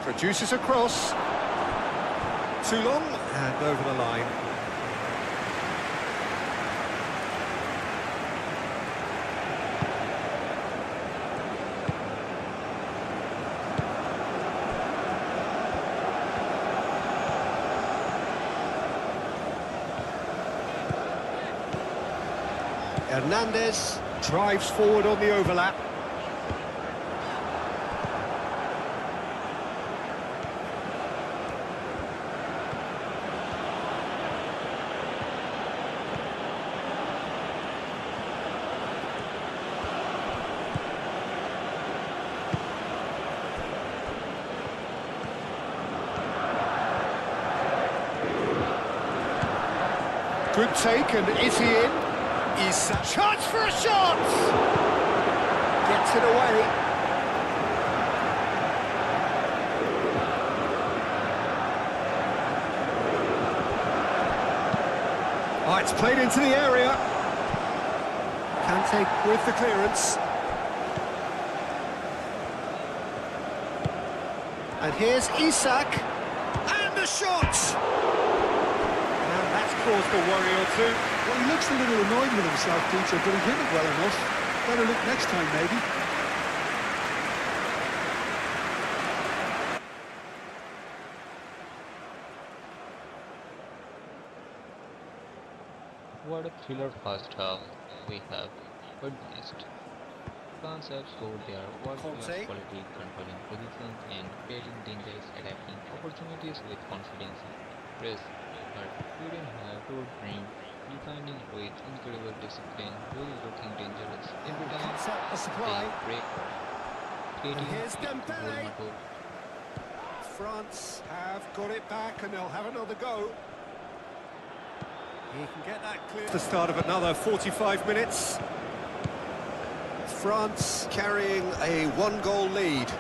Produces a cross. Too long, and over the line. Hernandez drives forward on the overlap. Good take, and is he in? Is a chance for a shot! Gets it away. Oh, it's played into the area. Kante with the clearance. And here's Isak. And the shot! And that's caused a worry or two. Well, he looks a little annoyed with himself, Peter, but he hit it well enough. Better look next time, maybe. What a thriller first half we have witnessed. France have scored their world-class Conte. quality, controlling positions and creating dangerous attacking opportunities with confidence and press. But Sweden have outraned, defending with incredible discipline, really looking dangerous. Every time Cuts out the they supply. break, creating here's with Dembele. GoalMatol. France have got it back and they'll have another go. He can get that clear. The start of another 45 minutes. France carrying a one-goal lead.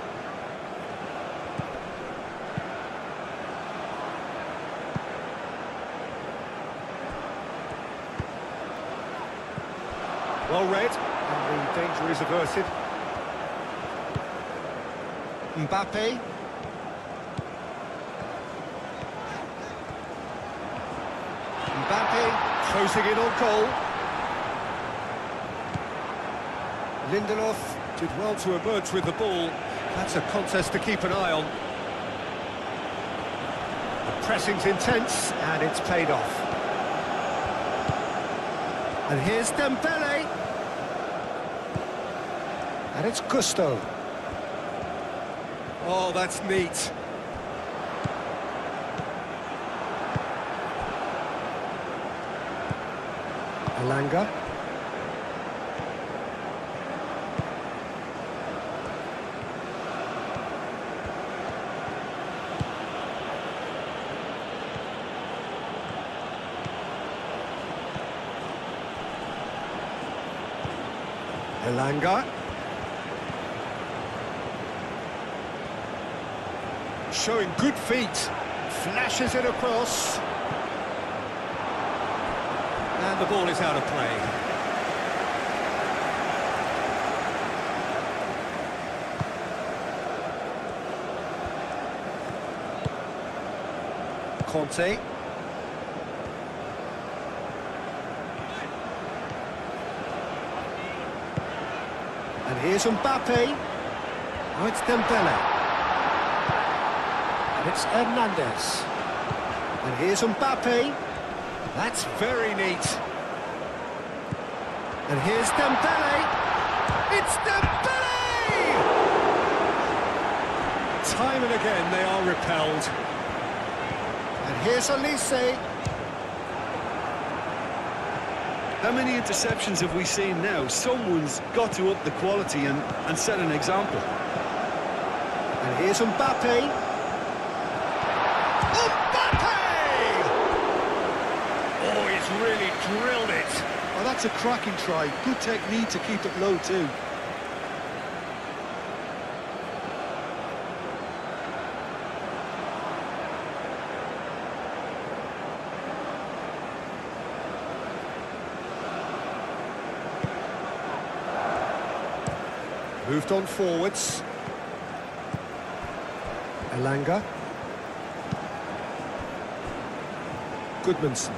Well read, and the danger is averted. Mbappe. Mbappe closing in on goal. Lindelof did well to emerge with the ball. That's a contest to keep an eye on. The pressing's intense, and it's paid off. And here's Dembele. And it's Gusto. Oh, that's neat. Elanga. Elanga. showing good feet. Flashes it across. And the ball is out of play. Conte. And here's Mbappe. Now it's Dembele. And it's Hernandez. And here's Mbappe. That's very neat. And here's Dembele. It's Dembele! Time and again they are repelled. And here's Elise. How many interceptions have we seen now? Someone's got to up the quality and set an example. And here's Mbappe. Mbappe! Oh, he's really drilled it. Oh, that's a cracking try. Good technique to keep it low too. Moved on forwards. Elanga. Goodmanson.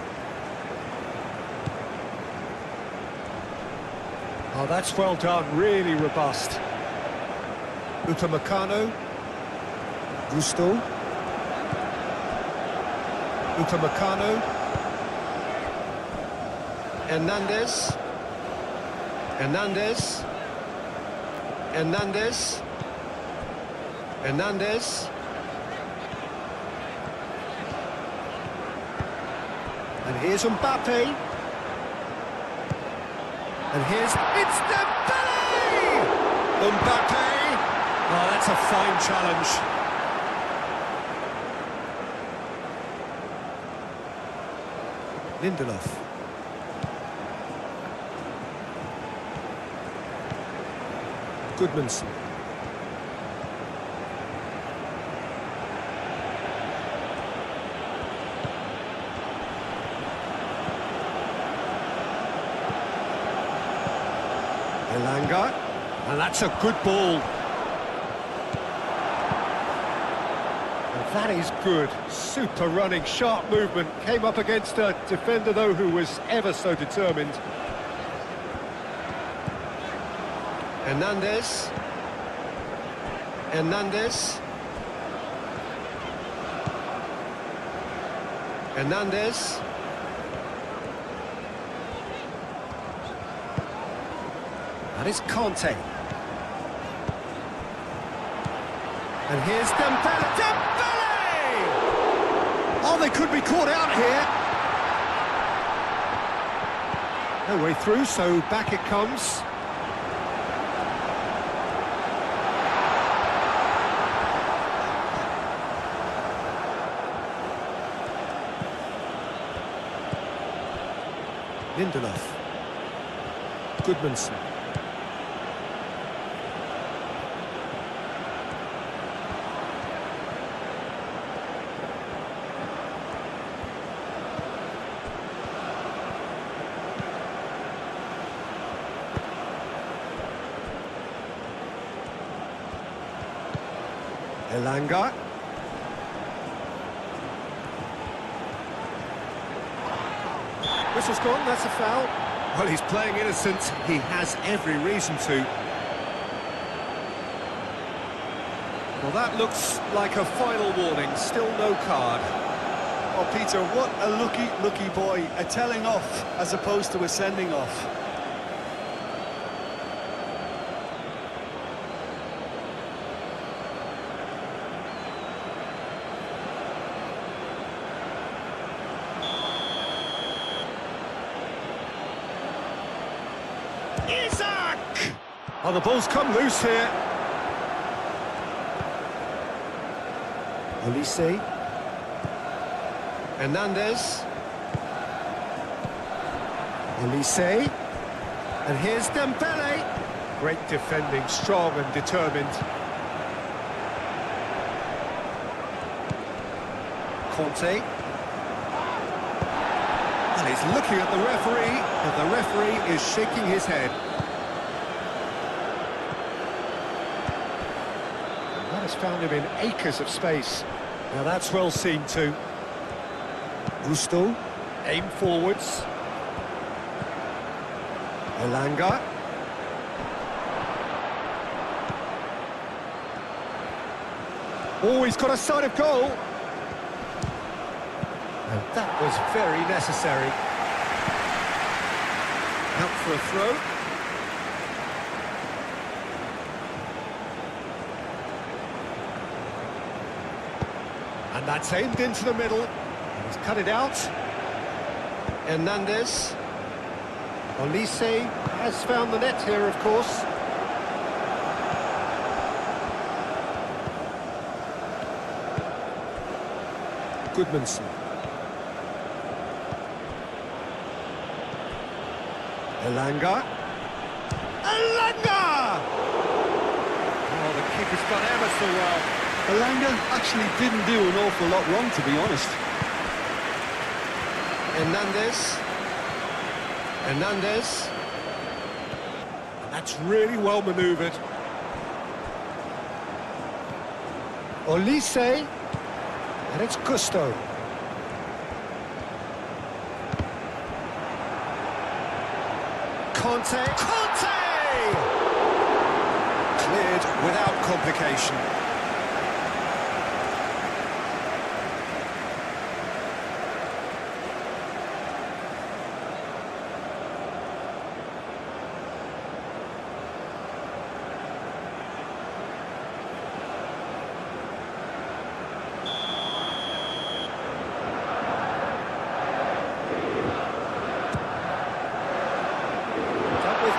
Oh, that's well done, really robust. Upamecano. Gusto. Upamecano. Hernandez. Hernandez. Hernandez. Hernandez. And here's Mbappe. And it's Dembele! Mbappe! Oh, that's a fine challenge. Lindelof. Goodmanson. Elanga. And that's a good ball. And that is good. Super running, sharp movement. Came up against a defender, though, who was ever so determined. Hernandez. Hernandez. Hernandez. That is Conte. And here's Dembele. Dembele! Oh, they could be caught out here. No way through, so back it comes. Lindelof. Goodmanson. Elanga. Whistle's gone, that's a foul. Well, he's playing innocent. He has every reason to. Well, that looks like a final warning. Still no card. Oh, Peter, what a lucky boy. A telling off as opposed to a sending off. Isaac! Oh, the ball's come loose here. Elise. Hernandez. Elise. And here's Dembele. Great defending, strong and determined. Conte. And he's looking at the referee, but the referee is shaking his head. And that has found him in acres of space. Now that's well seen too. Gusto, aim forwards. LaLiga. Oh, he's got a sight of goal. And that was very necessary. Out for a throw. And that's aimed into the middle. He's cut it out. Hernandez. Olise has found the net here, of course. Goodmanson. LaLiga. LaLiga! Oh, the keeper's done ever so well. LaLiga actually didn't do an awful lot wrong, to be honest. Hernandez. Hernandez. And that's really well manoeuvred. Olise. And it's Gusto. Conte. Conte! Cleared without complication.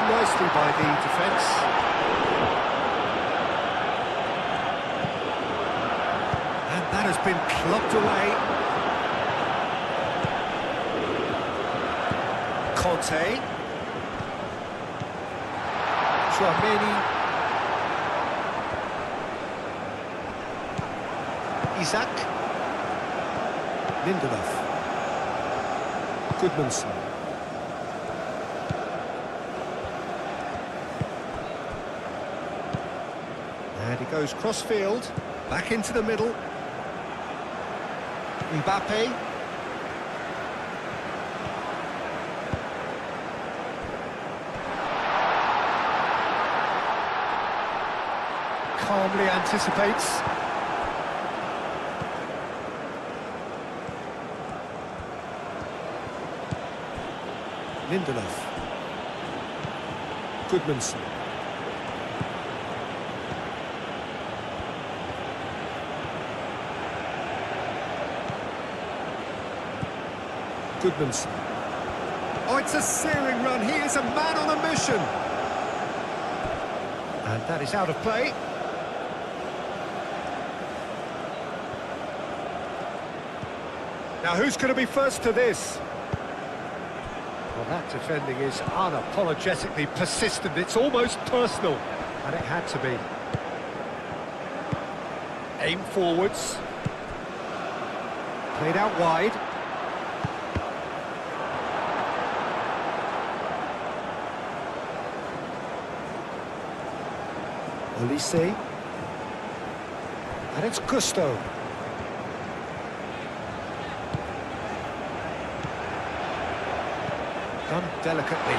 Nicely by the defence. And that has been clubbed away. Conte. Tchouameni. Isaac. Lindelof. Goodmanson. And he goes cross-field, back into the middle. Mbappe. Calmly anticipates. Lindelof. Goodmanson. Goodmanson. Oh, it's a searing run. He is a man on a mission. And that is out of play. Now, who's going to be first to this? Well, that defending is unapologetically persistent. It's almost personal. And it had to be. Aim forwards. Played out wide. Olise. And it's Gusto. Done delicately.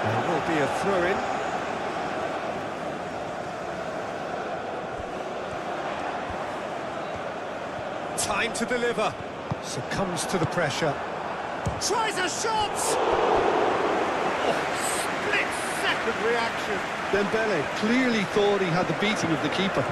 There will be a throw-in. Time to deliver. Succumbs to the pressure. Tries a shot! Split-second reaction. Dembele clearly thought he had the beating of the keeper.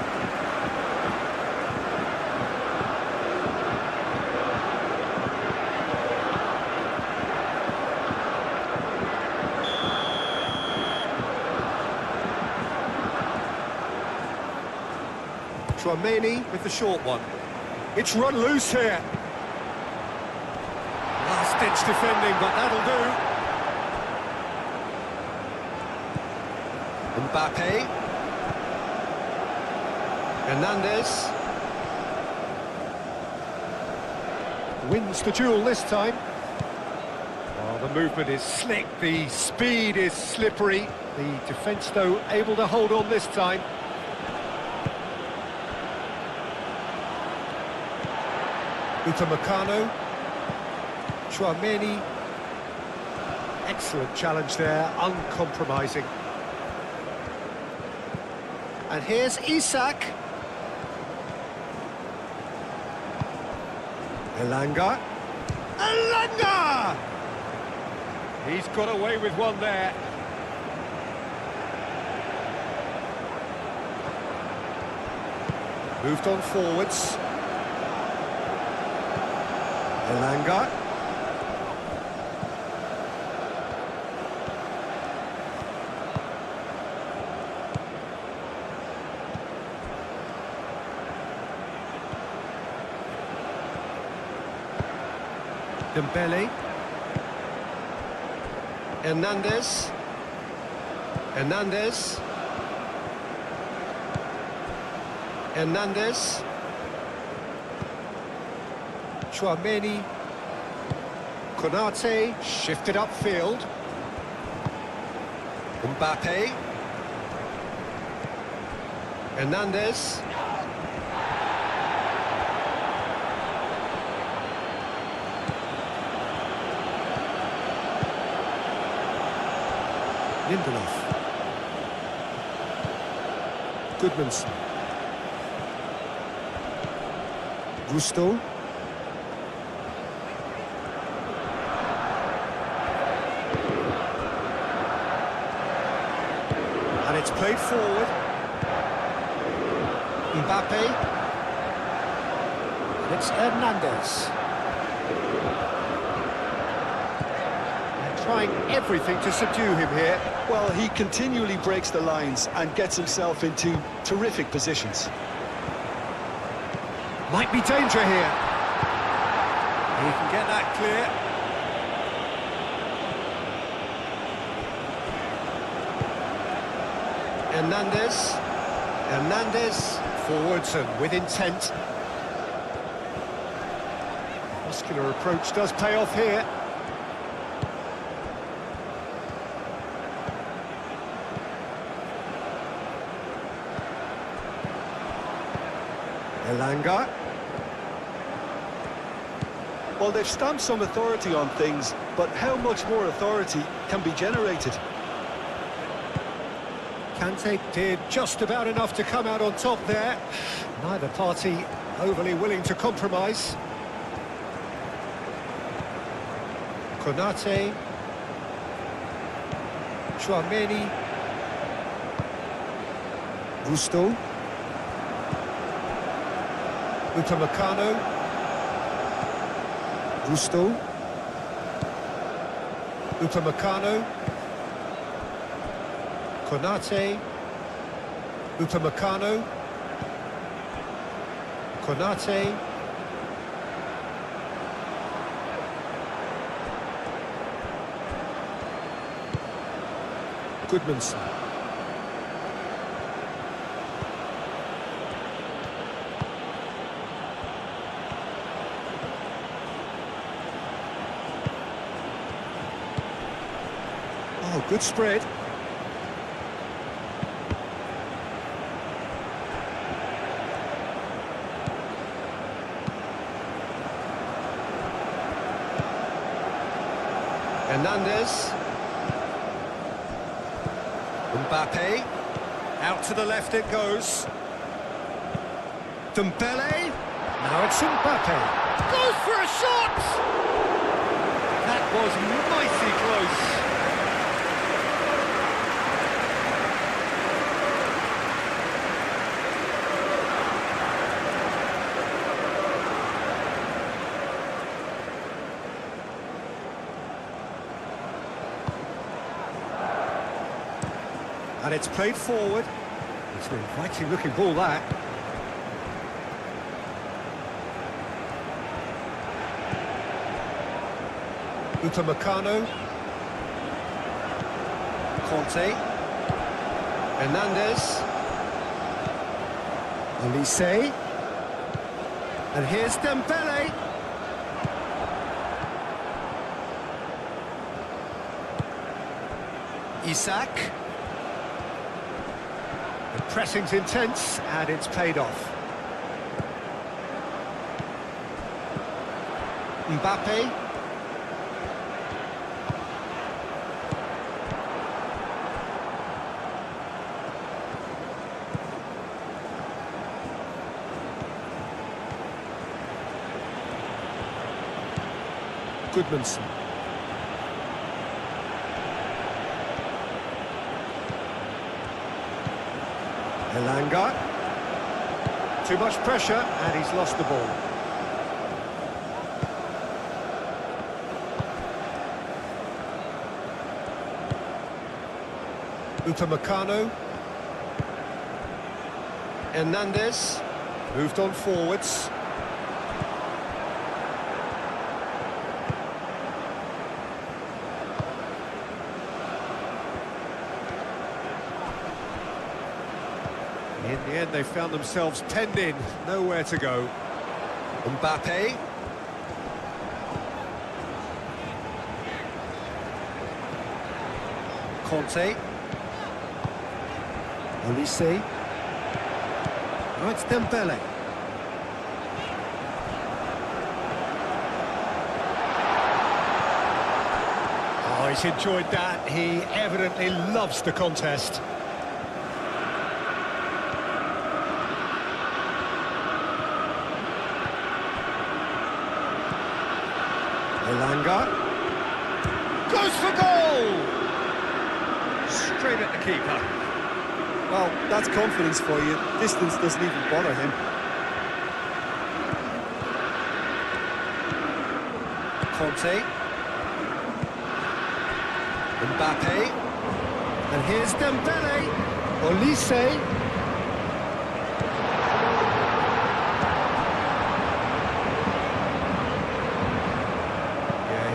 Tchouameni with the short one. It's run loose here. Last-ditch defending, but that'll do. Mbappe. Hernandez wins the duel this time. Oh, the movement is slick, the speed is slippery. The defence, though, able to hold on this time. Upamecano, Chouameni. Excellent challenge there, uncompromising. And here's Isak. Elanga. Elanga! He's got away with one there. Moved on forwards. Elanga. Dembele. Hernandez. Hernandez. Hernandez. Chouameni. Konate shifted upfield. Mbappe. Hernandez. Lindelof. Goodmanson. Gusto. And it's played forward. Mbappe. And it's Hernandez. They're trying everything to subdue him here. Well, he continually breaks the lines and gets himself into terrific positions. Might be danger here. He can get that clear. Hernandez. Hernandez forwards and with intent. Muscular approach does pay off here. Elanga. Well, they've stamped some authority on things, but how much more authority can be generated? Kante did just about enough to come out on top there. Neither party overly willing to compromise. Konate. Chouameni. Gusto. Upamecano. Gusto. Upamecano. Konate. Upamecano. Konate. Goodmanson. Oh, good spread. Hernandez. Mbappe. Out to the left it goes. Dembele. Now it's Mbappe. Goes for a shot! That was mighty close. And it's played forward. It's an inviting looking ball, that. Upamecano. Conte. Hernandez. Olise. And here's Dembele. Isak. The pressing's intense, and it's paid off. Mbappe. Goodmanson. Elanga. Too much pressure, and he's lost the ball. Upamecano. Hernandez. Moved on forwards. In the end, they found themselves penned in, nowhere to go. Mbappe. Conte. Olise. Now it's Dembele. Oh, he's enjoyed that. He evidently loves the contest. Elanga goes for goal! Straight at the keeper. Well, that's confidence for you. Distance doesn't even bother him. Conte. Mbappe. And here's Dembele. Olise.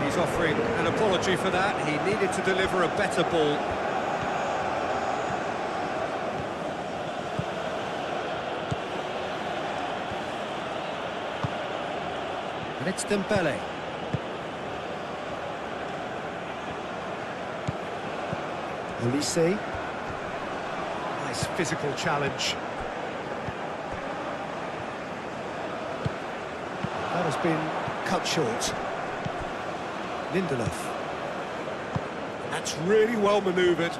He's offering an apology for that. He needed to deliver a better ball. And it's Dembele. Olise. Nice physical challenge. That has been cut short. Lindelof. That's really well manoeuvred.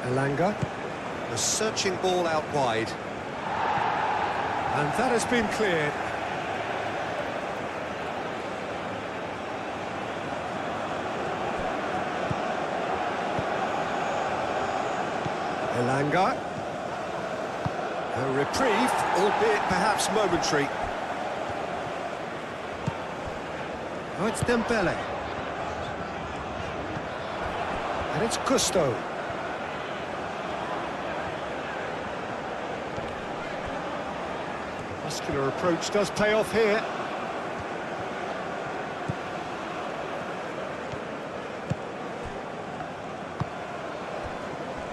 Elanga. A searching ball out wide. And that has been cleared. Elanga. A reprieve, albeit perhaps momentary. Now it's Dembele. And it's Gusto. Muscular approach does pay off here.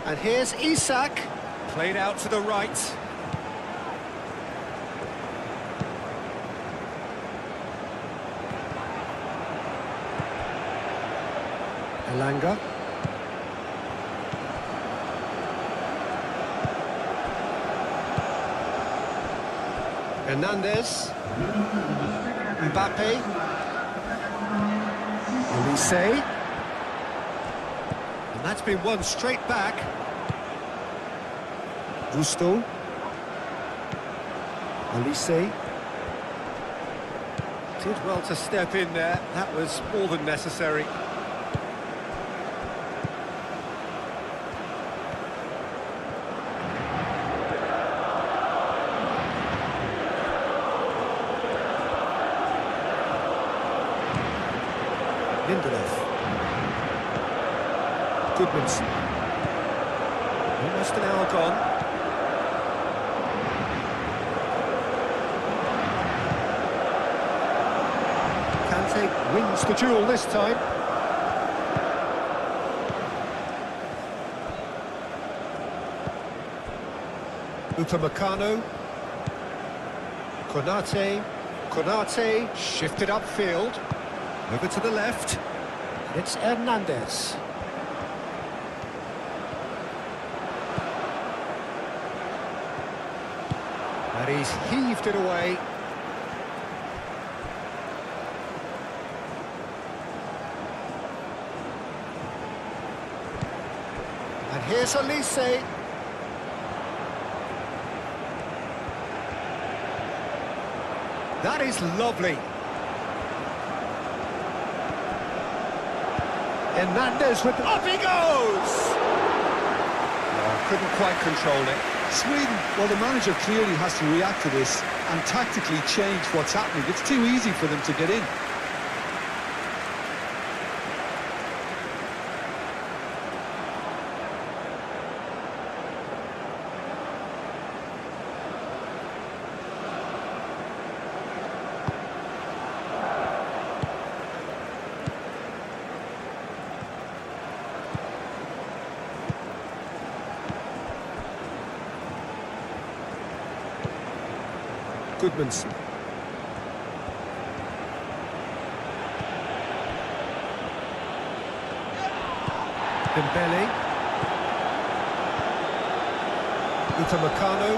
And here's Isak. Played out to the right. Elanga. Hernandez. Mbappe. Olise. And that's been won straight back. Gusto. Olise. Did well to step in there. That was more than necessary. Lindelof. Goodmanson. Almost an hour gone. Kante wins the duel this time. Upamecano. Konate shifted upfield. Over to the left. It's Hernandez. And he's heaved it away. And here's Elise. That is lovely. Hernandez with... Up he goes! Oh, couldn't quite control it. Sweden, well, the manager clearly has to react to this and tactically change what's happening. It's too easy for them to get in. Goodmanson. Dembele. Upamecano.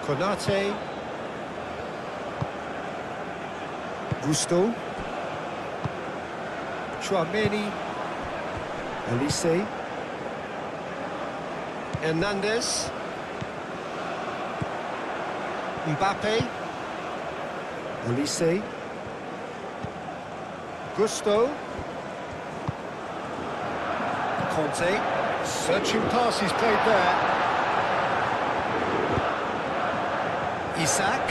Konate. Gusto. Chouameni. Elise. Hernandez. Mbappe. Elise. Gusto. Conte. Searching pass he's played there. Isak.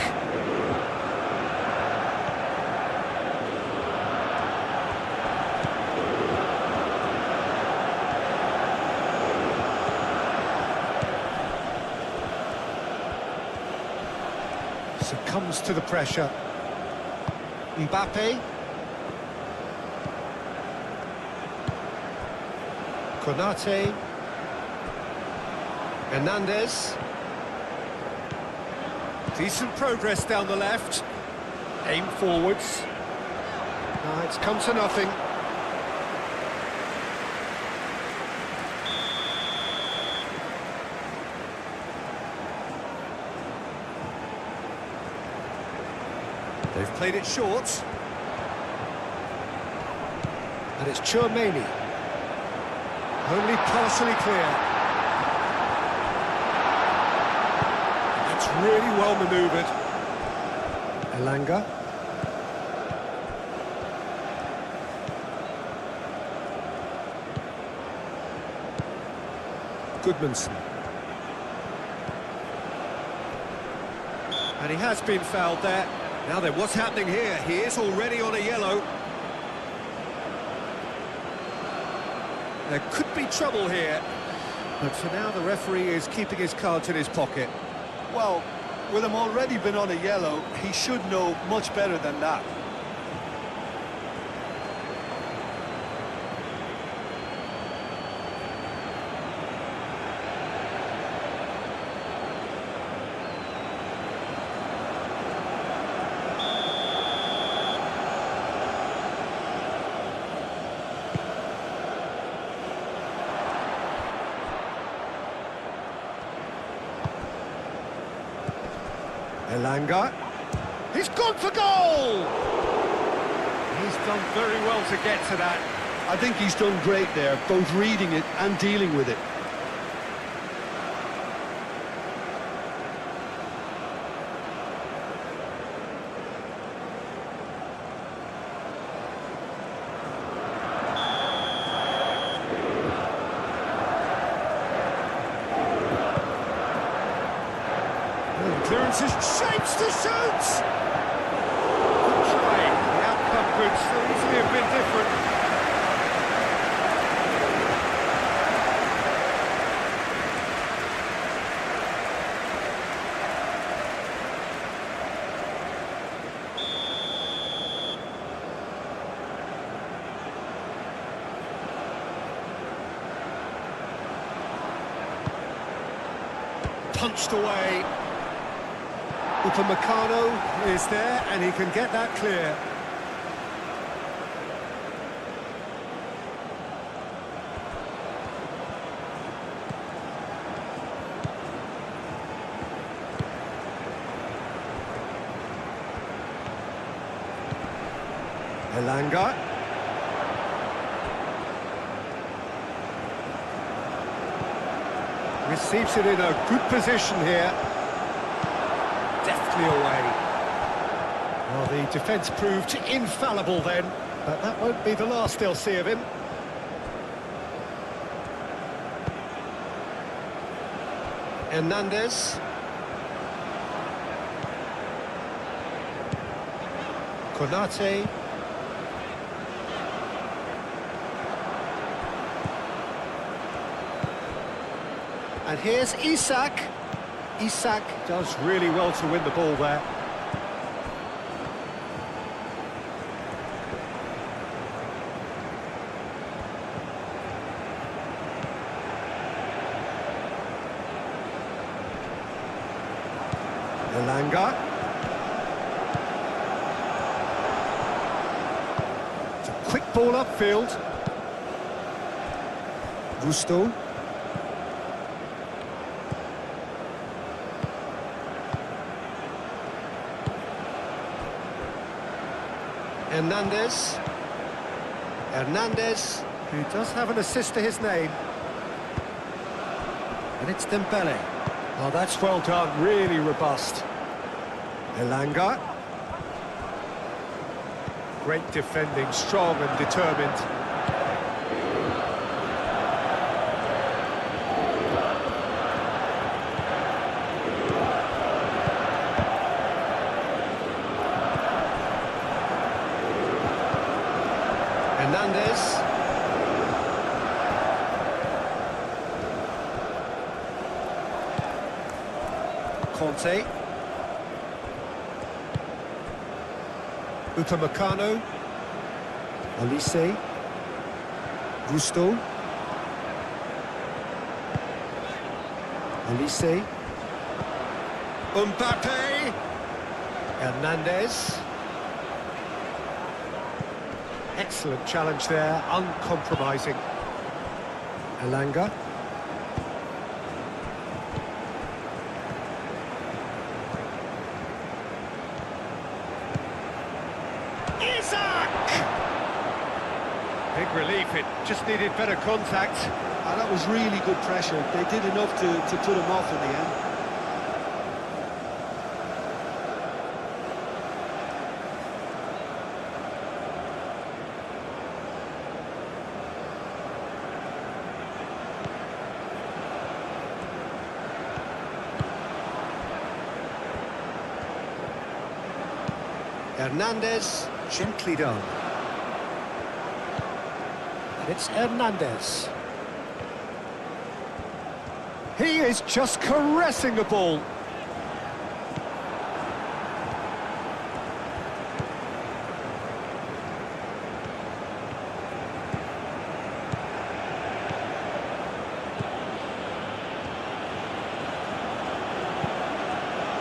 Succumbs to the pressure. Mbappe. Konate. Hernandez. Decent progress down the left. Aim forwards. It's come to nothing. They've played it short. And it's Chouameni. Only partially clear. That's really well manoeuvred. Elanga. Goodmanson. And he has been fouled there. Now then, what's happening here? He is already on a yellow. There could be trouble here. But for now, the referee is keeping his cards in his pocket. Well, with him already been on a yellow, he should know much better than that. Elanga. He's gone for goal! He's done very well to get to that. I think he's done great there, both reading it and dealing with it. Clearances, shapes to shoot! Good try. The outcome could still easily have been different. punched away. Upamecano is there, and he can get that clear. Elanga. Receives it in a good position here. Deftly away. Well, the defence proved infallible then, but that won't be the last they'll see of him. Hernandez. Konate. And here's Isak. Isak does really well to win the ball there. Elanga. It's a quick ball upfield. Gusto. Hernandez. Hernandez, who does have an assist to his name. And it's Dembele. Oh, that's well done, really robust. Elanga. Great defending, strong and determined. Hernandez. Conte. Upamecano. Olise. Gusto. Olise. Mbappe. Hernandez. Excellent challenge there, uncompromising. Elanga. Isak! Big relief, it just needed better contact. That was really good pressure. They did enough to put him off in the end. Hernandez, gently done. And it's Hernandez. He is just caressing the ball.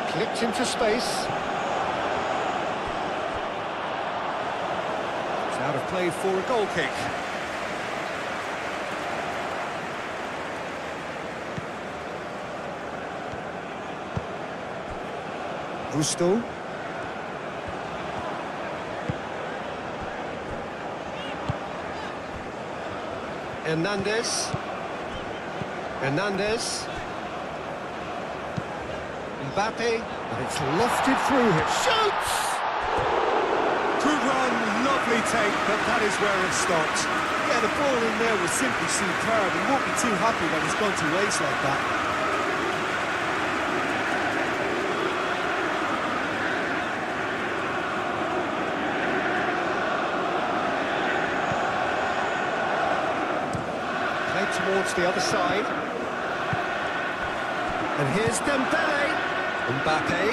Clipped into space. Out of play for a goal kick. Gusto. Hernandez. Hernandez. Mbappe. And it's lofted through him. Shoots! Good run, lovely take, but that is where it stopped. Yeah, the ball in there was simply superb. He won't be too happy that he's gone to waste like that. Played towards the other side. And here's Dembele. Mbappe.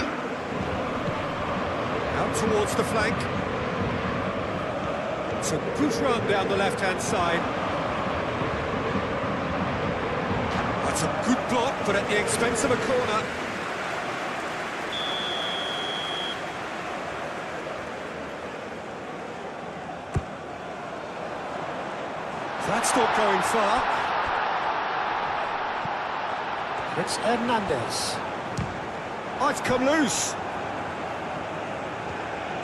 Out towards the flank. It's a good run down the left-hand side. That's a good block, but at the expense of a corner. That's not going far. It's Hernandez. Oh, it's come loose.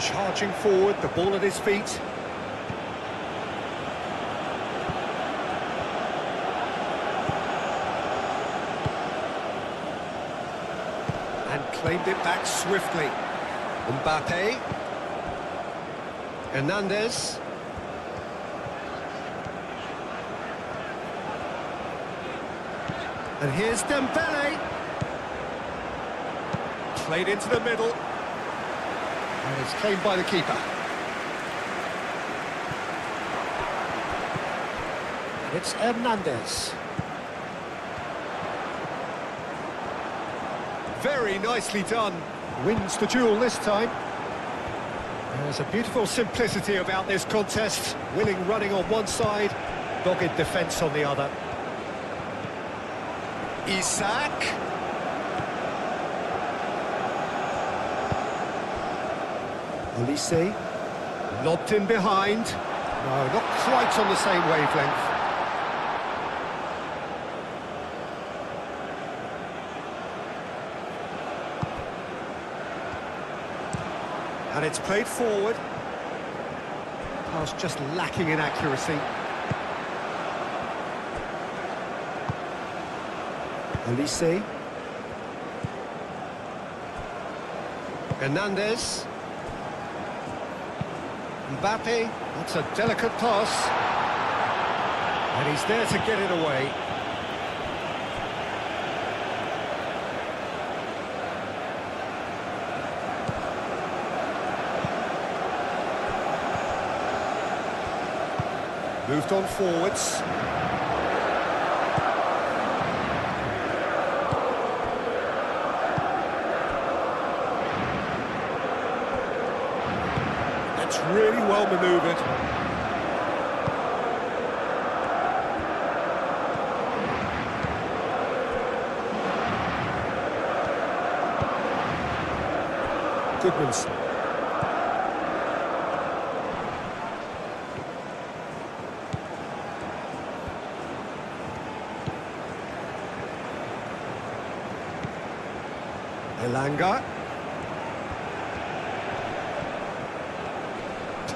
Charging forward, the ball at his feet. And claimed it back swiftly. Mbappe. Hernandez. And here's Dembele. Played into the middle. And it's claimed by the keeper. And it's Hernandez. Very nicely done. Wins the duel this time. There's a beautiful simplicity about this contest. Willing running on one side, dogged defence on the other. Isak. Olise. Lobbed in behind. No, not quite on the same wavelength. And it's played forward. Pass just lacking in accuracy. Olise. Hernandez. Mbappe. That's a delicate pass. And he's there to get it away. Moved on forwards. That's really well manoeuvred. Goodmanson. LaLiga.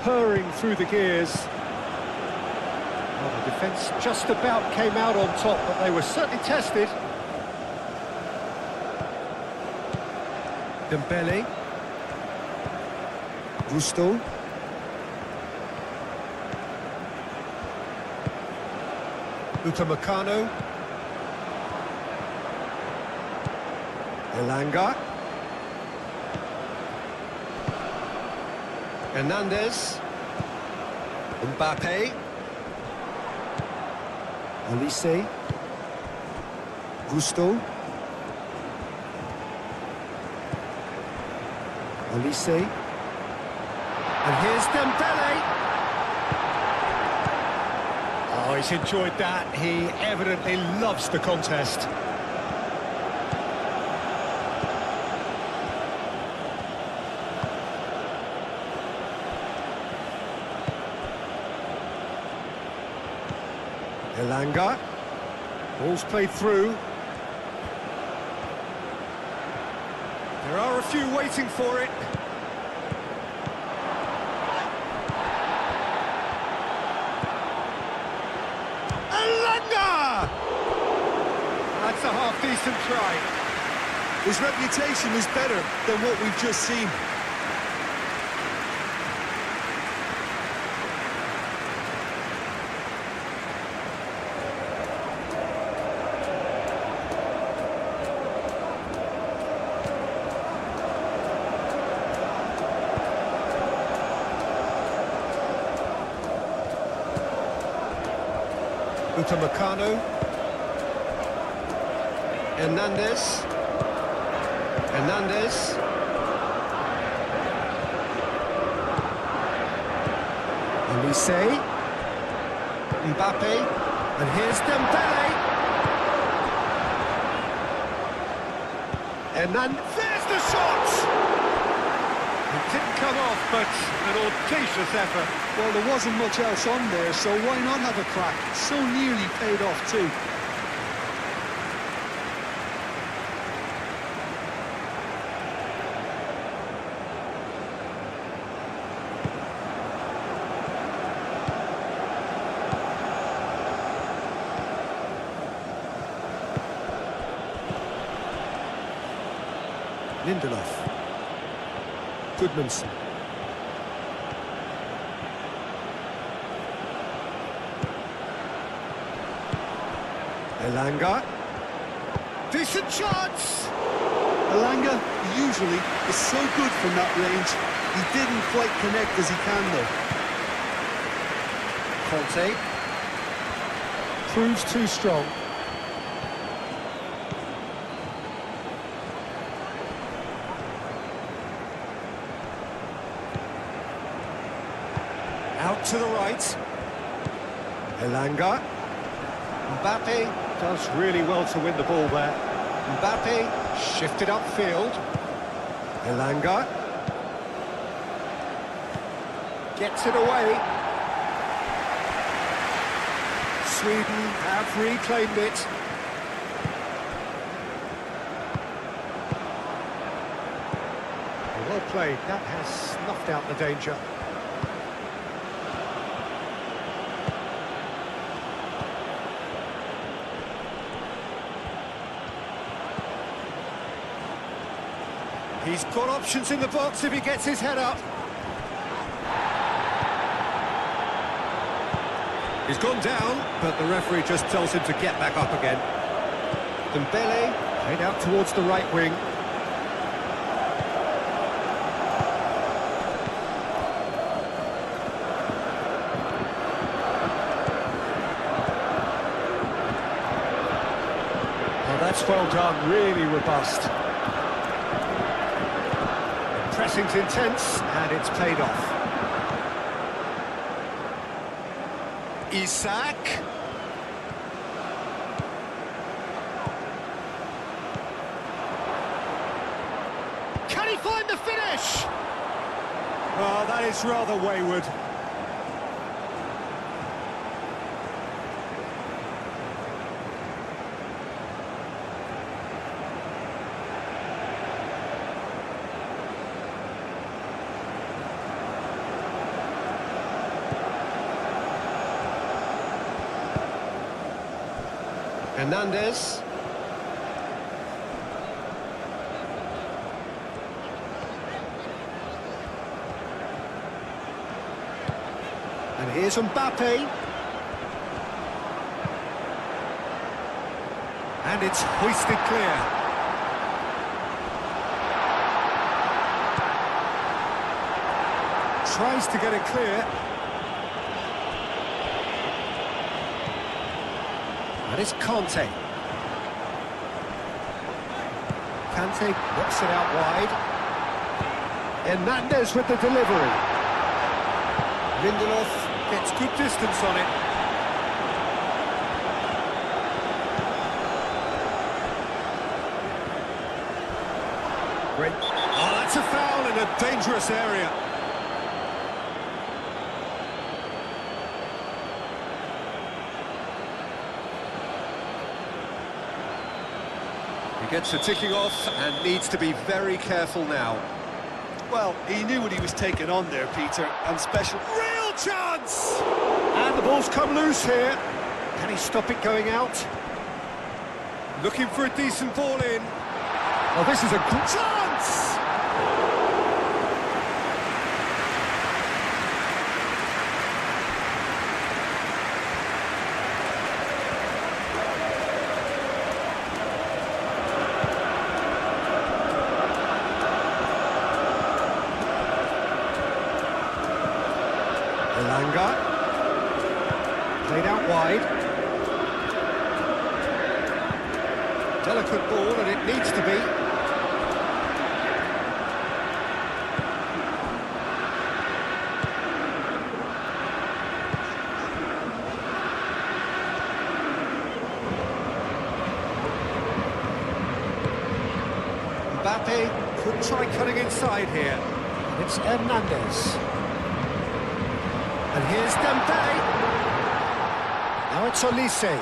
Purring through the gears. Well, the defence just about came out on top, but they were certainly tested. Dembele. Gusto. Upamecano. LaLiga. Hernandez. Mbappe. Olise. Gusto. Olise. And here's Dembele. Oh, he's enjoyed that. He evidently loves the contest. LaLiga. Ball's played through. There are a few waiting for it. LaLiga! That's a half-decent try. His reputation is better than what we've just seen. Upamecano. Hernandez. Hernandez. Olise. Mbappe. And here's Dembele. And then there's the shot! It didn't come off, but an audacious effort. Well, there wasn't much else on there, so why not have a crack? So nearly paid off too. Lindelof. Goodmanson. Elanga. Decent chance! Elanga usually is so good from that range. He didn't quite connect as he can though. Conte. Proves too strong. Out to the right. Elanga. Mbappe does really well to win the ball there. Mbappe shifted upfield. Elanga. Gets it away. Sweden have reclaimed it. Well played. That has snuffed out the danger. He's got options in the box if he gets his head up. He's gone down, but the referee just tells him to get back up again. Dembele played out towards the right wing. Oh, that's well done, really robust. Pressing's intense, and it's paid off. Isak. Can he find the finish? Oh, that is rather wayward. Hernandez. And here's Mbappe. And it's hoisted clear. Tries to get it clear. That is Conte. Conte knocks it out wide. Hernandez with the delivery. Lindelof gets good distance on it. Great. Oh, that's a foul in a dangerous area. He gets the ticking off and needs to be very careful now. Well, he knew what he was taking on there, Peter, and special. Real chance! And the ball's come loose here. Can he stop it going out? Looking for a decent ball in. Oh, this is a good chance! Elanga. Played out wide. Delicate ball, and it needs to be. try cutting inside here. It's Hernandez. And here's Dembele. Now it's Olise.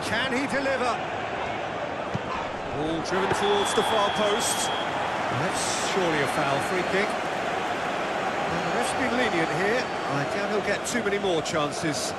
Can he deliver? Ball driven towards the far post. That's surely a foul, free kick. And the ref's been lenient here. I doubt he'll get too many more chances.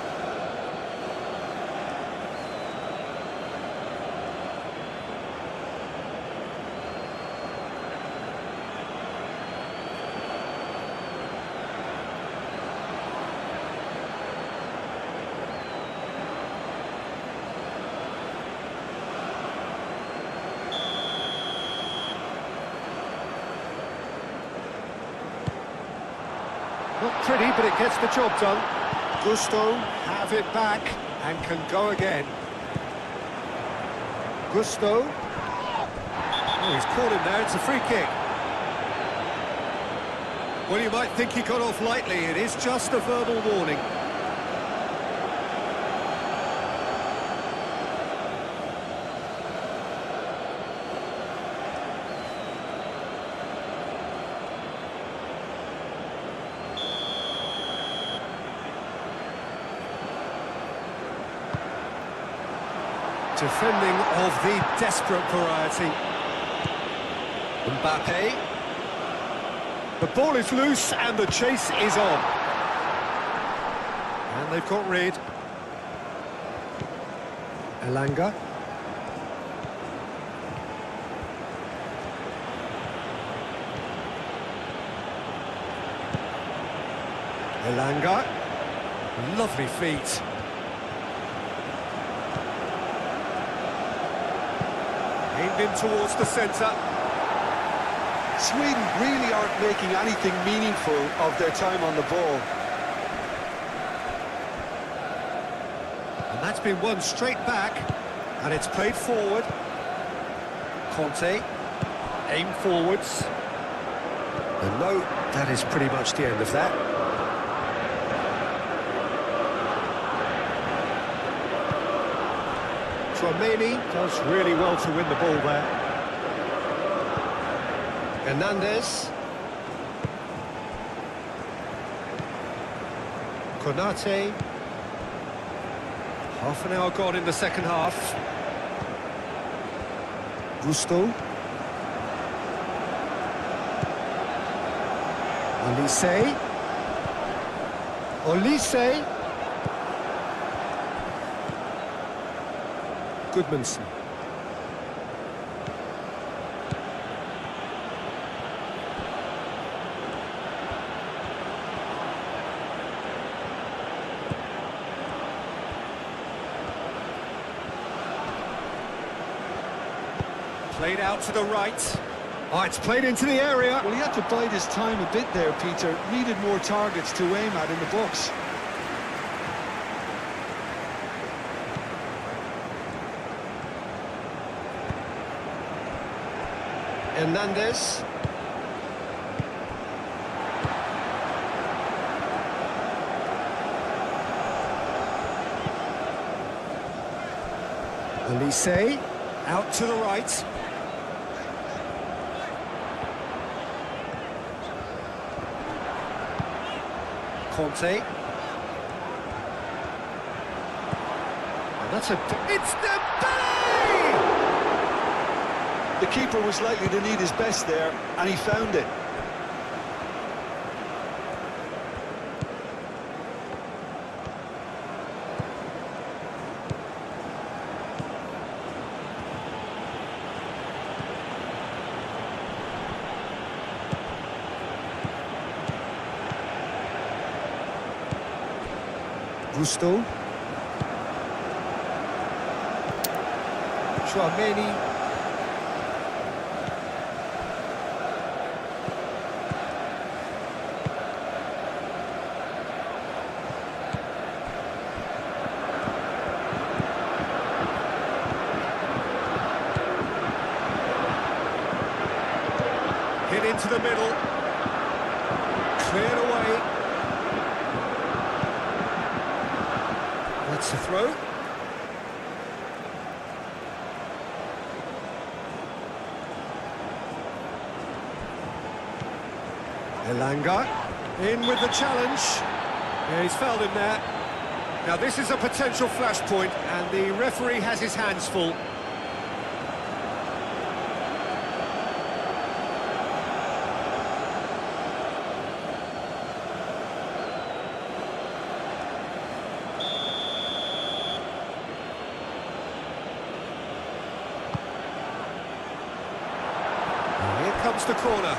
Not pretty, but it gets the job done. Gusto have it back and can go again. Gusto. Oh, he's caught him there. It's a free kick. Well, you might think he got off lightly. It is just a verbal warning. Defending of the desperate variety. Mbappe. The ball is loose and the chase is on. And they've got rid. Elanga. Elanga. Lovely feet. Aimed in towards the centre. Sweden really aren't making anything meaningful of their time on the ball. And that's been won straight back. And it's played forward. Conte. Aim forwards. And no, that is pretty much the end of that. Tchouaméni does really well to win the ball there. Hernandez. Konate. Half an hour gone in the second half. Gusto. Olise. Olise. Goodmanson. Played out to the right. Oh, it's played into the area. Well, he had to bide his time a bit there, Peter. Needed more targets to aim at in the box. Hernandez. Olise. Out to the right. Conte. And that's a... It's Dembele! The keeper was likely to need his best there, and he found it. Gusto. Tchouaméni. Hit into the middle. Cleared away. That's a throw. Elanga in with the challenge. Yeah, he's fouled him there. Now this is a potential flashpoint, and the referee has his hands full. Here comes the corner.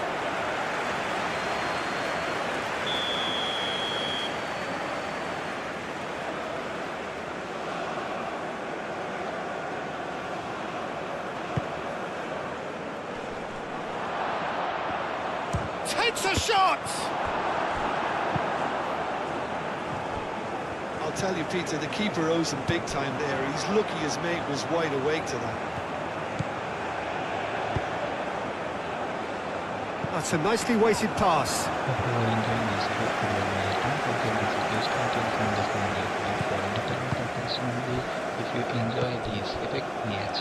Takes a shot! I'll tell you, Peter, the keeper owes him big time there. He's lucky his mate was wide awake to that. That's a nicely weighted pass. If you are enjoying this football match, don't forget to suggest content from the family and for entertainment purposes only. If you enjoy this epic match,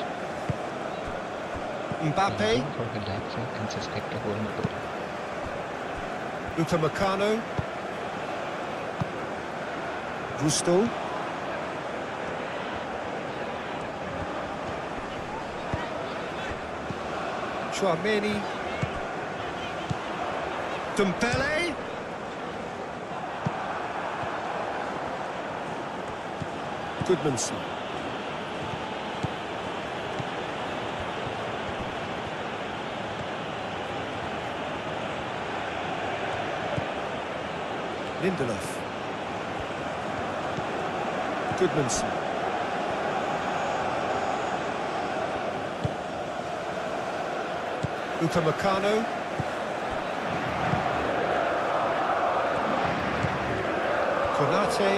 Mbappe, don't forget to like, share and subscribe to GoalMatol. Upamecano, Gusto, Chouameni, Dembele, Goodmanson. Lindelof. Goodmanson. Upamecano. Konate.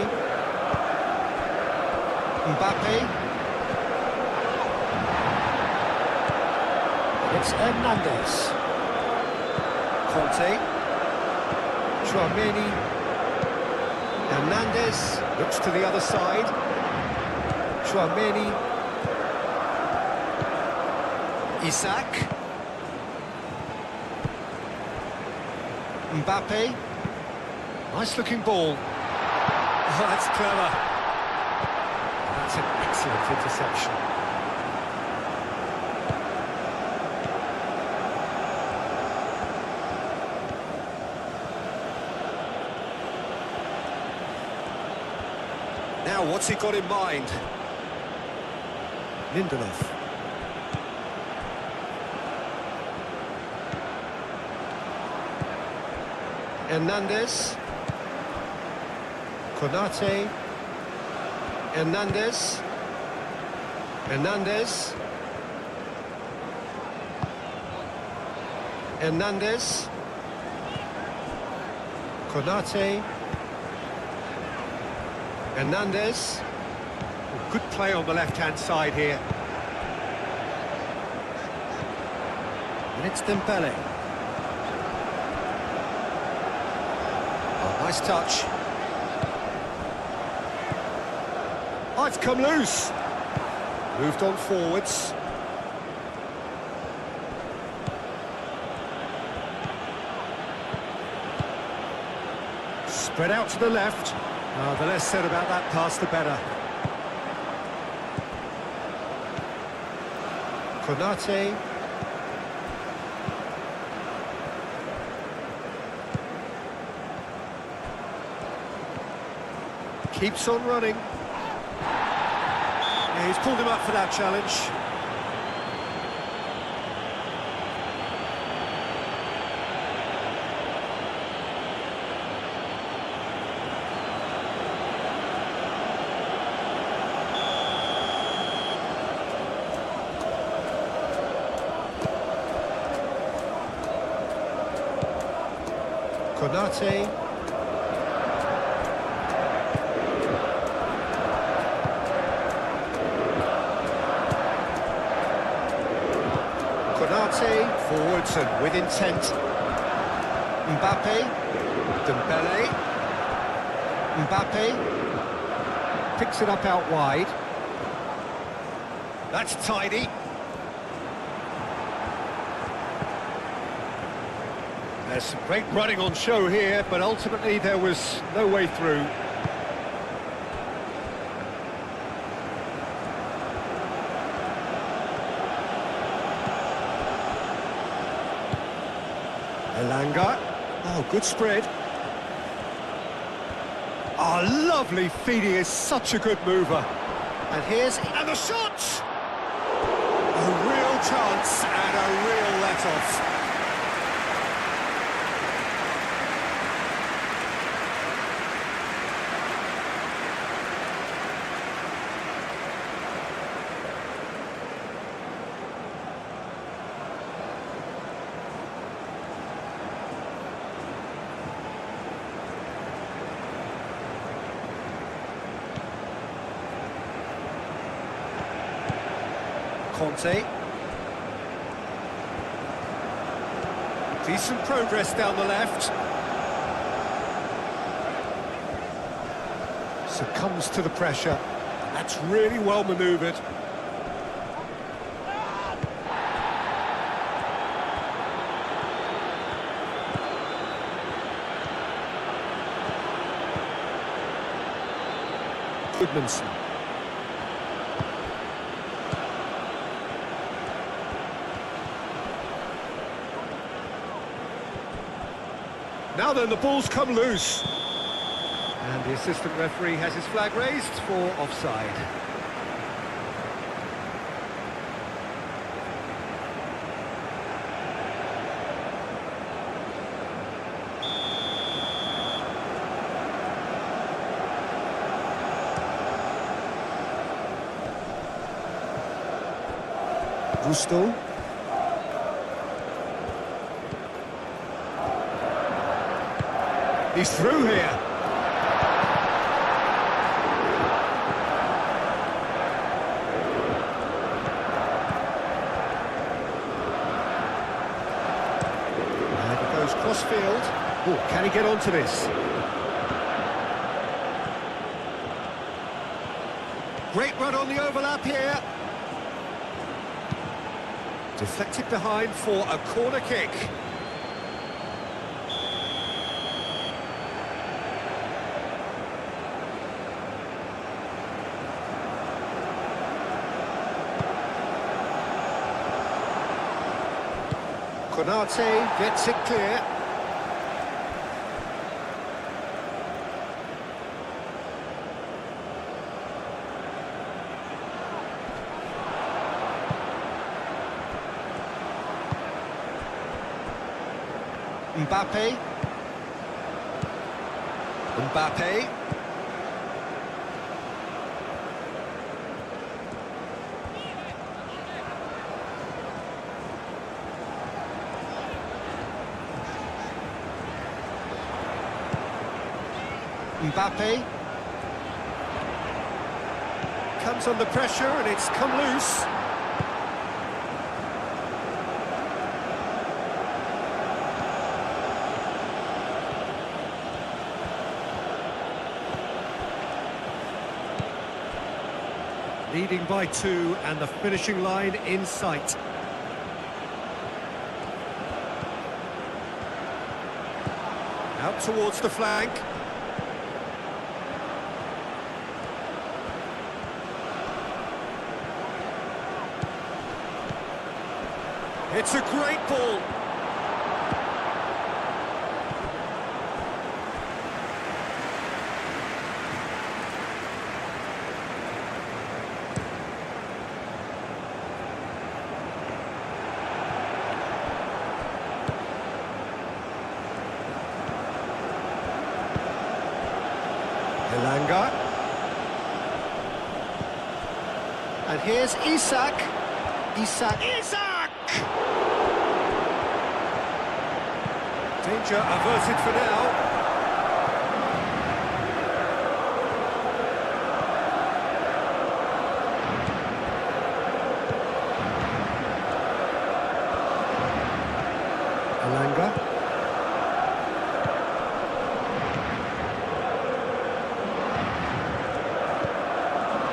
Mbappe. It's Hernandez. Conte. Chouameni. Hernandez looks to the other side. Chouameni. Isaac. Mbappe. Nice looking ball. Oh, that's clever. That's an excellent interception. Now, what's he got in mind? Lindelof. Hernandez. Konate. Hernandez. Hernandez. Hernandez. Konate. Hernandez. Good play on the left-hand side here. And it's Dembele. Oh, nice touch. Oh, it's come loose. Moved on forwards. Spread out to the left. Oh, the less said about that pass, the better. Konate. Keeps on running. Yeah, he's pulled him up for that challenge. Konate. Konate, forwards and with intent. Mbappe. Dembele. Mbappe. Picks it up out wide. That's tidy. There's some great running on show here, but ultimately there was no way through. LaLiga. Oh, good spread. Oh, lovely feed. He is such a good mover. And the shot! A real chance and a real let-off. Conte. Decent progress down the left. Succumbs to the pressure. That's really well manoeuvred. Goodmanson. Now then, the ball's come loose. And the assistant referee has his flag raised for offside. Gusto. He's through here. And it goes cross-field. Oh, can he get onto this? Great run on the overlap here. Deflected behind for a corner kick. Konate gets it clear. Mbappe. Mbappe comes under pressure and it's come loose. Leading by 2 and the finishing line in sight. Out towards the flank. It's a great ball. LaLiga. And here's Isak. Danger averted for now. LaLiga.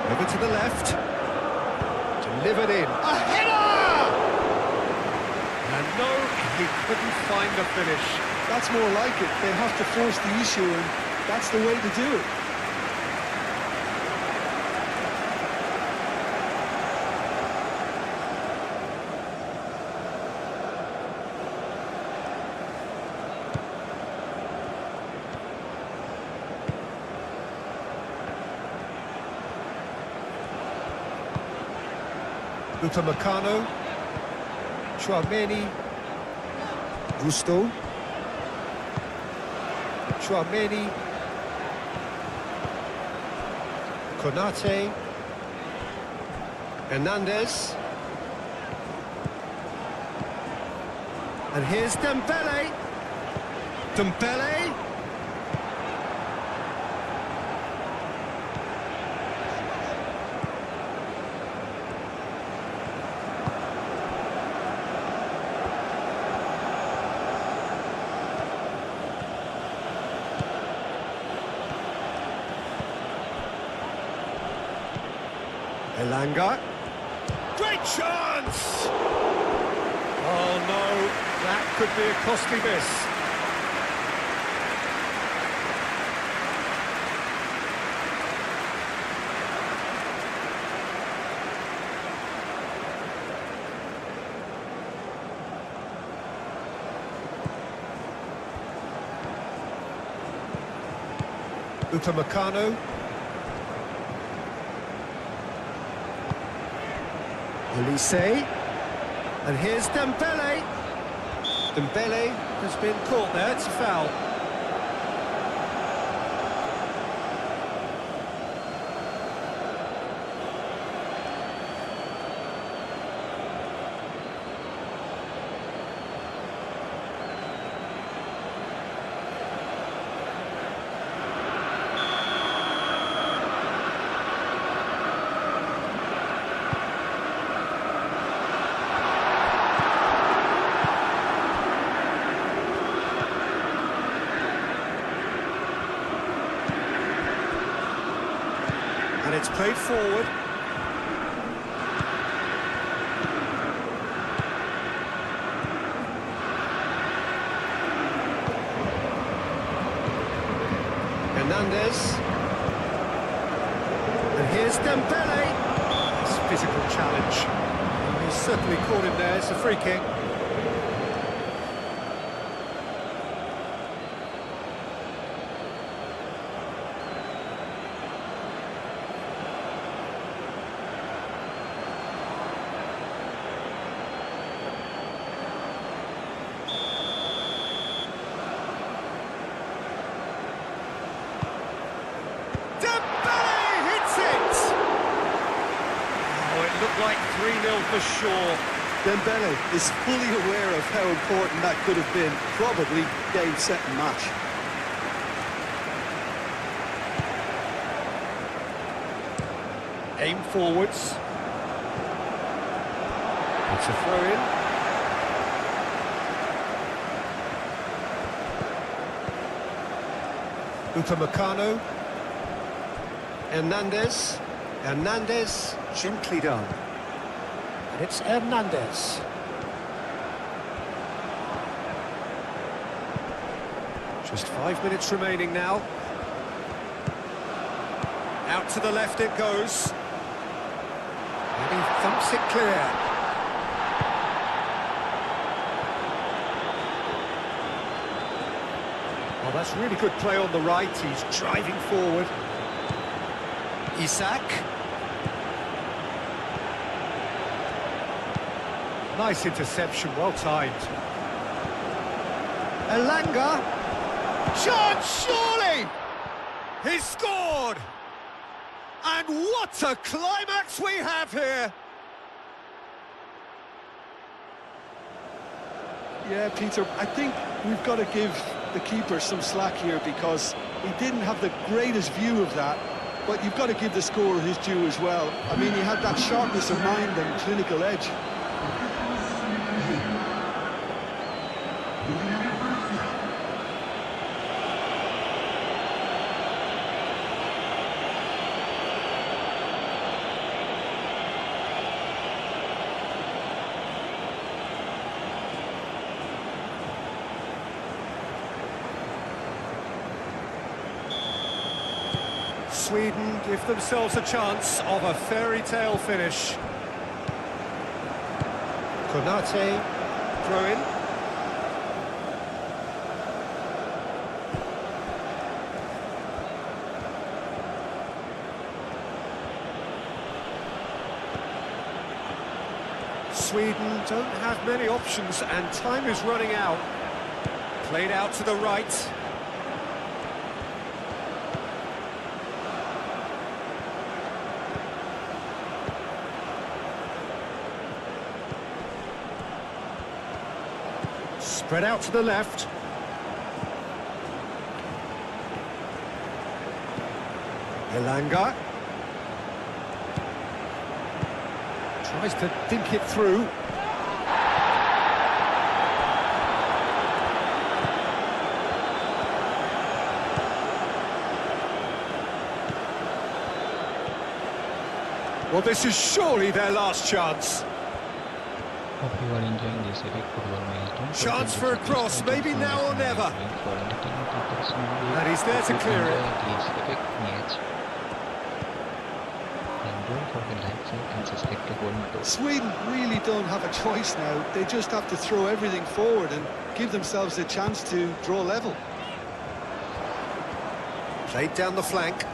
Over to the left. Delivered in. A header! And no, he couldn't find the finish. That's more like it. They have to force the issue, and that's the way to do it. Upamecano, Chouameni, Gusto, Chouameni, Konate, Hernandez, and here's Dembele, Dembele, Elanga. Great chance! Oh no, that could be a costly miss. Upamecano. Elise, and here's Dembele. Dembele has been caught there, it's a foul. And it's played forward. Hernandez. And here's Dembele. It's a physical challenge. He's certainly caught him there, it's a free kick. Like 3-0 for sure. Dembele is fully aware of how important that could have been. Probably game, set and match. Aim forwards. It's a throw-in. Upamecano. Hernandez. Hernandez, gently done. And it's Hernandez. Just 5 minutes remaining now. Out to the left it goes. And he thumps it clear. Well, that's really good play on the right. He's driving forward. Isak. Nice interception, well timed. Elanga. Chance, surely! He's scored! And what a climax we have here! Yeah, Peter, I think we've got to give the keeper some slack here because he didn't have the greatest view of that, but you've got to give the scorer his due as well. I mean, he had that sharpness of mind and clinical edge. Sweden give themselves a chance of a fairy tale finish. Konate, throw in. Sweden don't have many options and time is running out. Played out to the right. Spread out to the left. LaLiga tries to think it through. Well, this is surely their last chance. Hope you are enjoying this epic football match. Don't Chance forget for to a cross, subscribe maybe to now or my never. channel for entertainment purposes only. And he's there to Hope you clear it. enjoy this epic match. And don't forget to like, share and subscribe to GoalMatol. Sweden really don't have a choice now. They just have to throw everything forward and give themselves a chance to draw level. Played down the flank.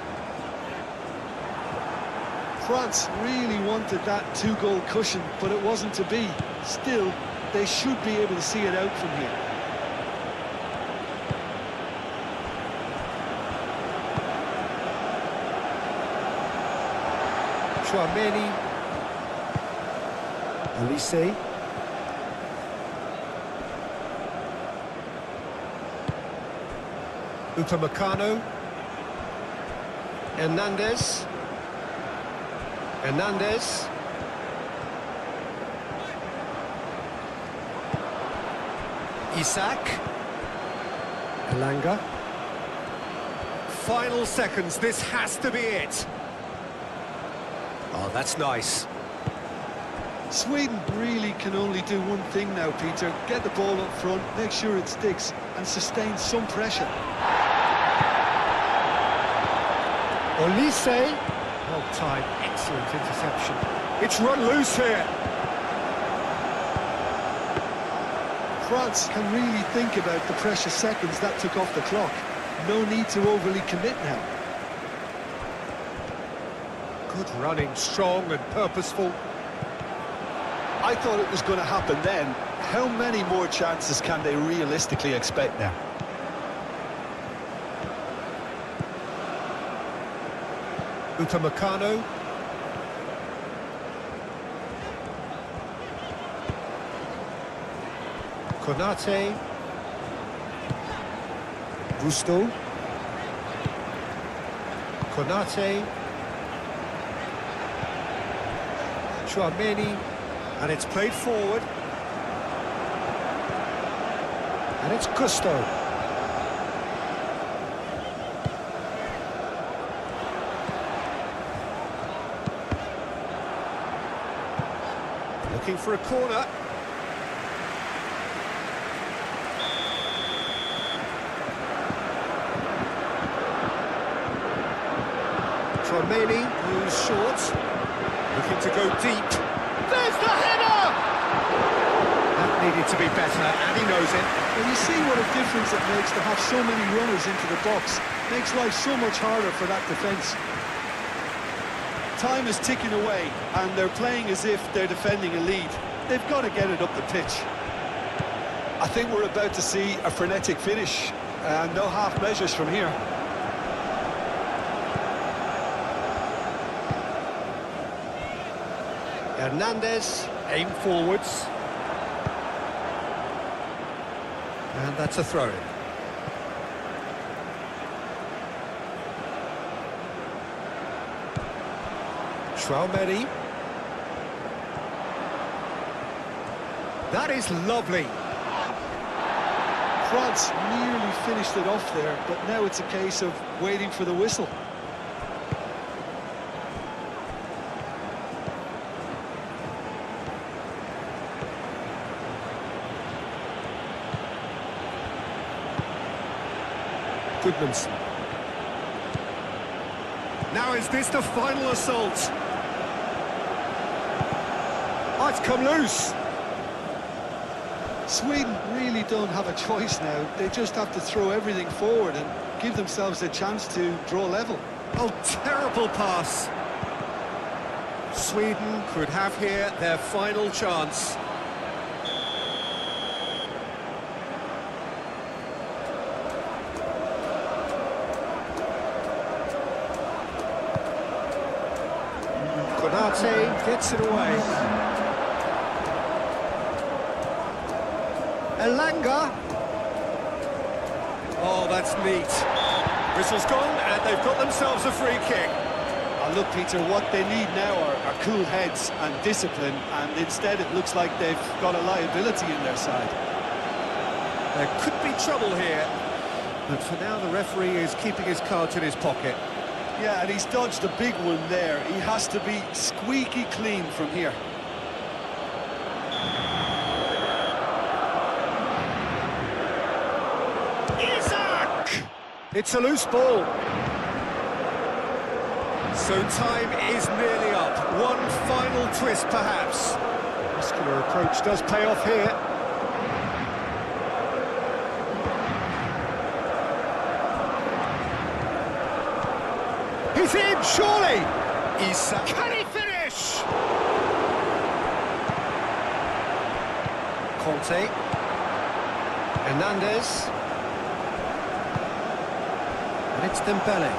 France really wanted that two-goal cushion, but it wasn't to be. Still, they should be able to see it out from here. Chouameni. Elise. Upamecano. Hernandez. Hernandez. Isak. Elanga. Final seconds, this has to be it. Oh, that's nice. Sweden really can only do one thing now, Peter. Get the ball up front, make sure it sticks, and sustain some pressure. Olise. Well timed, excellent interception. It's run loose here. France can really think about the precious seconds that took off the clock. No need to overly commit now. Good running, strong and purposeful. I thought it was going to happen then. How many more chances can they realistically expect now? Upamecano. Konate. Gusto. Konate. Chouameni. And it's played forward. And it's Gusto. Looking for a corner. Chouameni, who's short. Looking to go deep. There's the header! That needed to be better, and he knows it. Well, you see what a difference it makes to have so many runners into the box. Makes life so much harder for that defence. Time is ticking away, and they're playing as if they're defending a lead. They've got to get it up the pitch. I think we're about to see a frenetic finish, and no half measures from here. Hernandez, aim forwards. And that's a throw-in. Chouameni. That is lovely. France nearly finished it off there, but now it's a case of waiting for the whistle. Goodmanson. Now is this the final assault? Oh, it's come loose. Sweden really don't have a choice now. They just have to throw everything forward and give themselves a chance to draw level. Oh, terrible pass. Sweden could have here their final chance. Konate gets it away. Elanga. Oh, that's neat. Whistle's gone, and they've got themselves a free kick. Look, Peter, what they need now are cool heads and discipline, and instead it looks like they've got a liability in their side. There could be trouble here, but for now the referee is keeping his cards in his pocket. Yeah, and he's dodged a big one there. He has to be squeaky clean from here. Isaac! It's a loose ball. So time is nearly up. One final twist, perhaps. Muscular approach does pay off here. He's in, surely! Isak. Can he finish? Conte. Hernandez. And it's Dembele.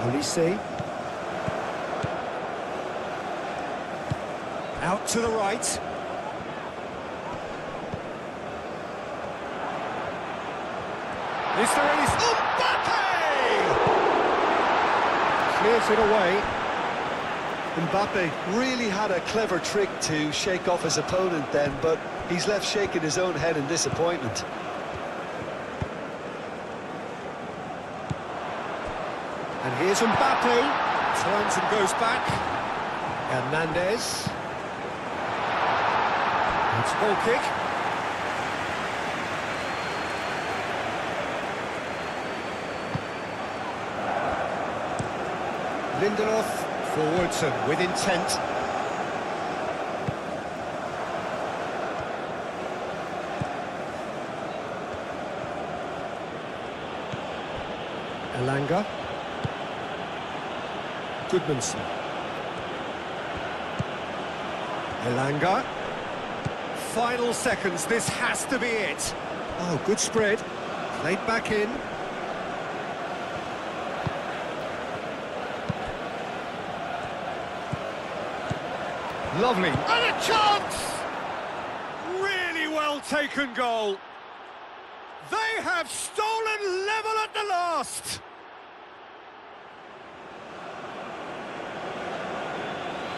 Olise. Out to the right. Is there any... Mbappe! Clears it away. Mbappe really had a clever trick to shake off his opponent then, but he's left shaking his own head in disappointment. And here's Mbappe, turns and goes back. Hernandez. It's a goal kick. Lindelof forwards and with intent. Elanga. Goodmanson. Elanga. Final seconds, this has to be it. Oh, good spread. Played back in. Lovely. And a chance! Really well taken goal. They have stolen level at the last.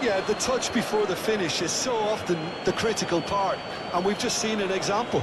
Yeah, the touch before the finish is so often the critical part, and we've just seen an example.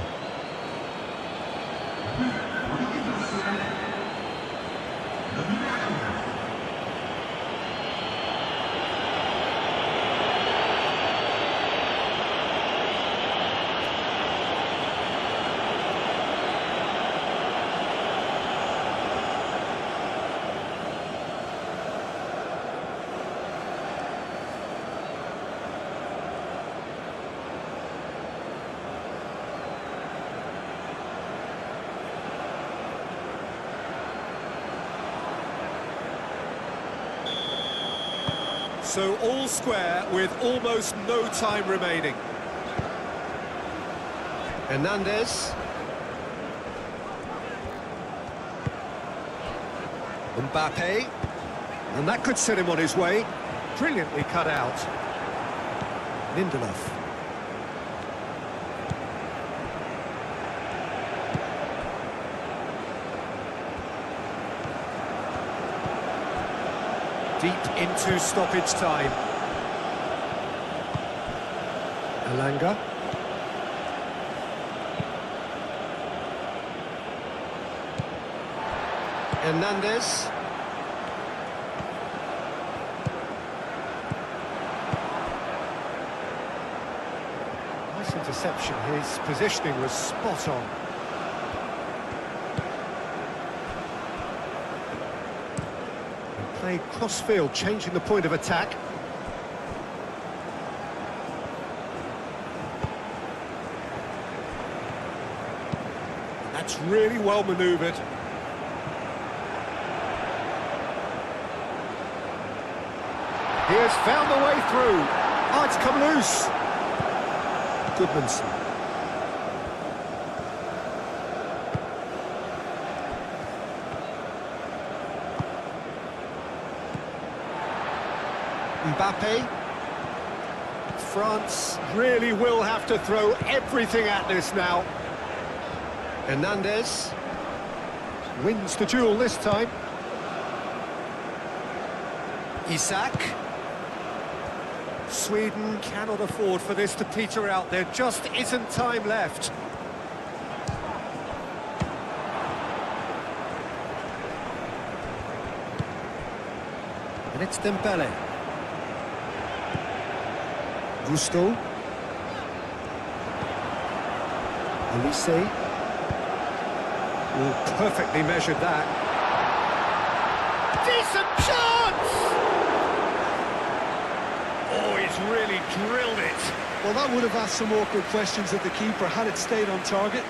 So all square with almost no time remaining. Hernandez. Mbappe. And that could set him on his way. Brilliantly cut out. Lindelof. Deep into stoppage time. Elanga. Hernandez. Nice interception. His positioning was spot on. Played cross-field, changing the point of attack. That's really well manoeuvred. He has found the way through. Oh, it's come loose. Goodmanson. Mbappe. France really will have to throw everything at this now. Hernandez wins the duel this time. Isak. Sweden cannot afford for this to peter out. There just isn't time left. And it's Dembele. Gusto. Olise. Oh, perfectly measured that. Decent chance! Oh, he's really drilled it. Well, that would have asked some awkward questions of the keeper had it stayed on target.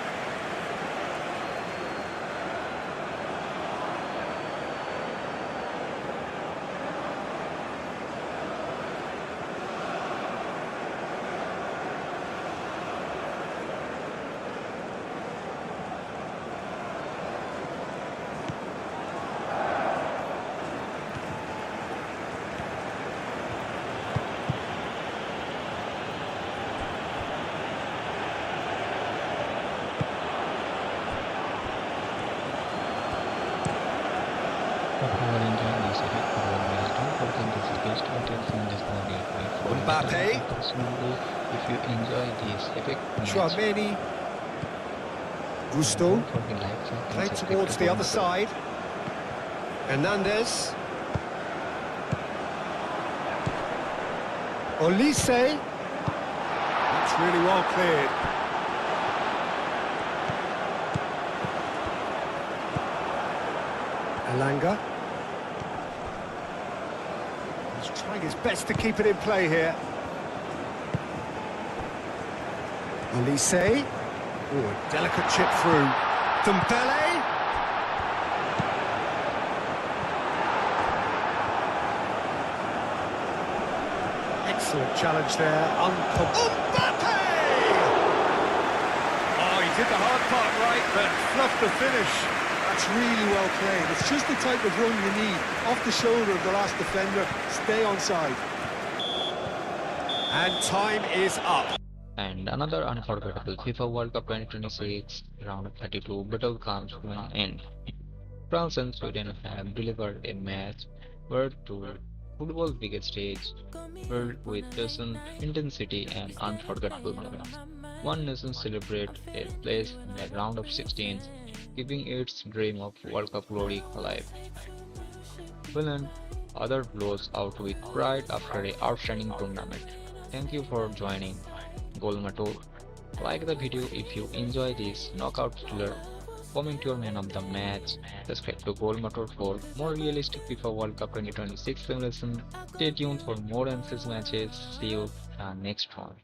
Hope you are enjoying this epic football match. Don't forget to suggest details in this video. Mbappe. If you enjoy this epic match, Chouameni. Gusto. don't forget like, share, and Played subscribe towards to the other GoalMatol. side. Hernandez. Olise. That's really well cleared. Elanga. He's trying his best to keep it in play here. Olise. Oh, a delicate chip through. Dembele. Excellent challenge there. Mbappe! Oh, he did the hard part right, but fluffed the finish. That's really well played. It's just the type of run you need. Off the shoulder of the last defender. Stay onside. And time is up. And another unforgettable FIFA World Cup 2026 round of 32 battle comes to an end. France and Sweden have delivered a match where two football's biggest stage, filled with passion, intensity and unforgettable moments. One nation celebrates a place in the round of 16, keeping its dream of World Cup glory alive. Finland, other blows out with pride after a outstanding tournament. Thank you for joining GoalMatol. Like the video if you enjoy this knockout thriller. Comment your man of the match. Subscribe to GoalMatol for more realistic FIFA World Cup 2026 simulation. Stay tuned for more analysis matches. See you next one.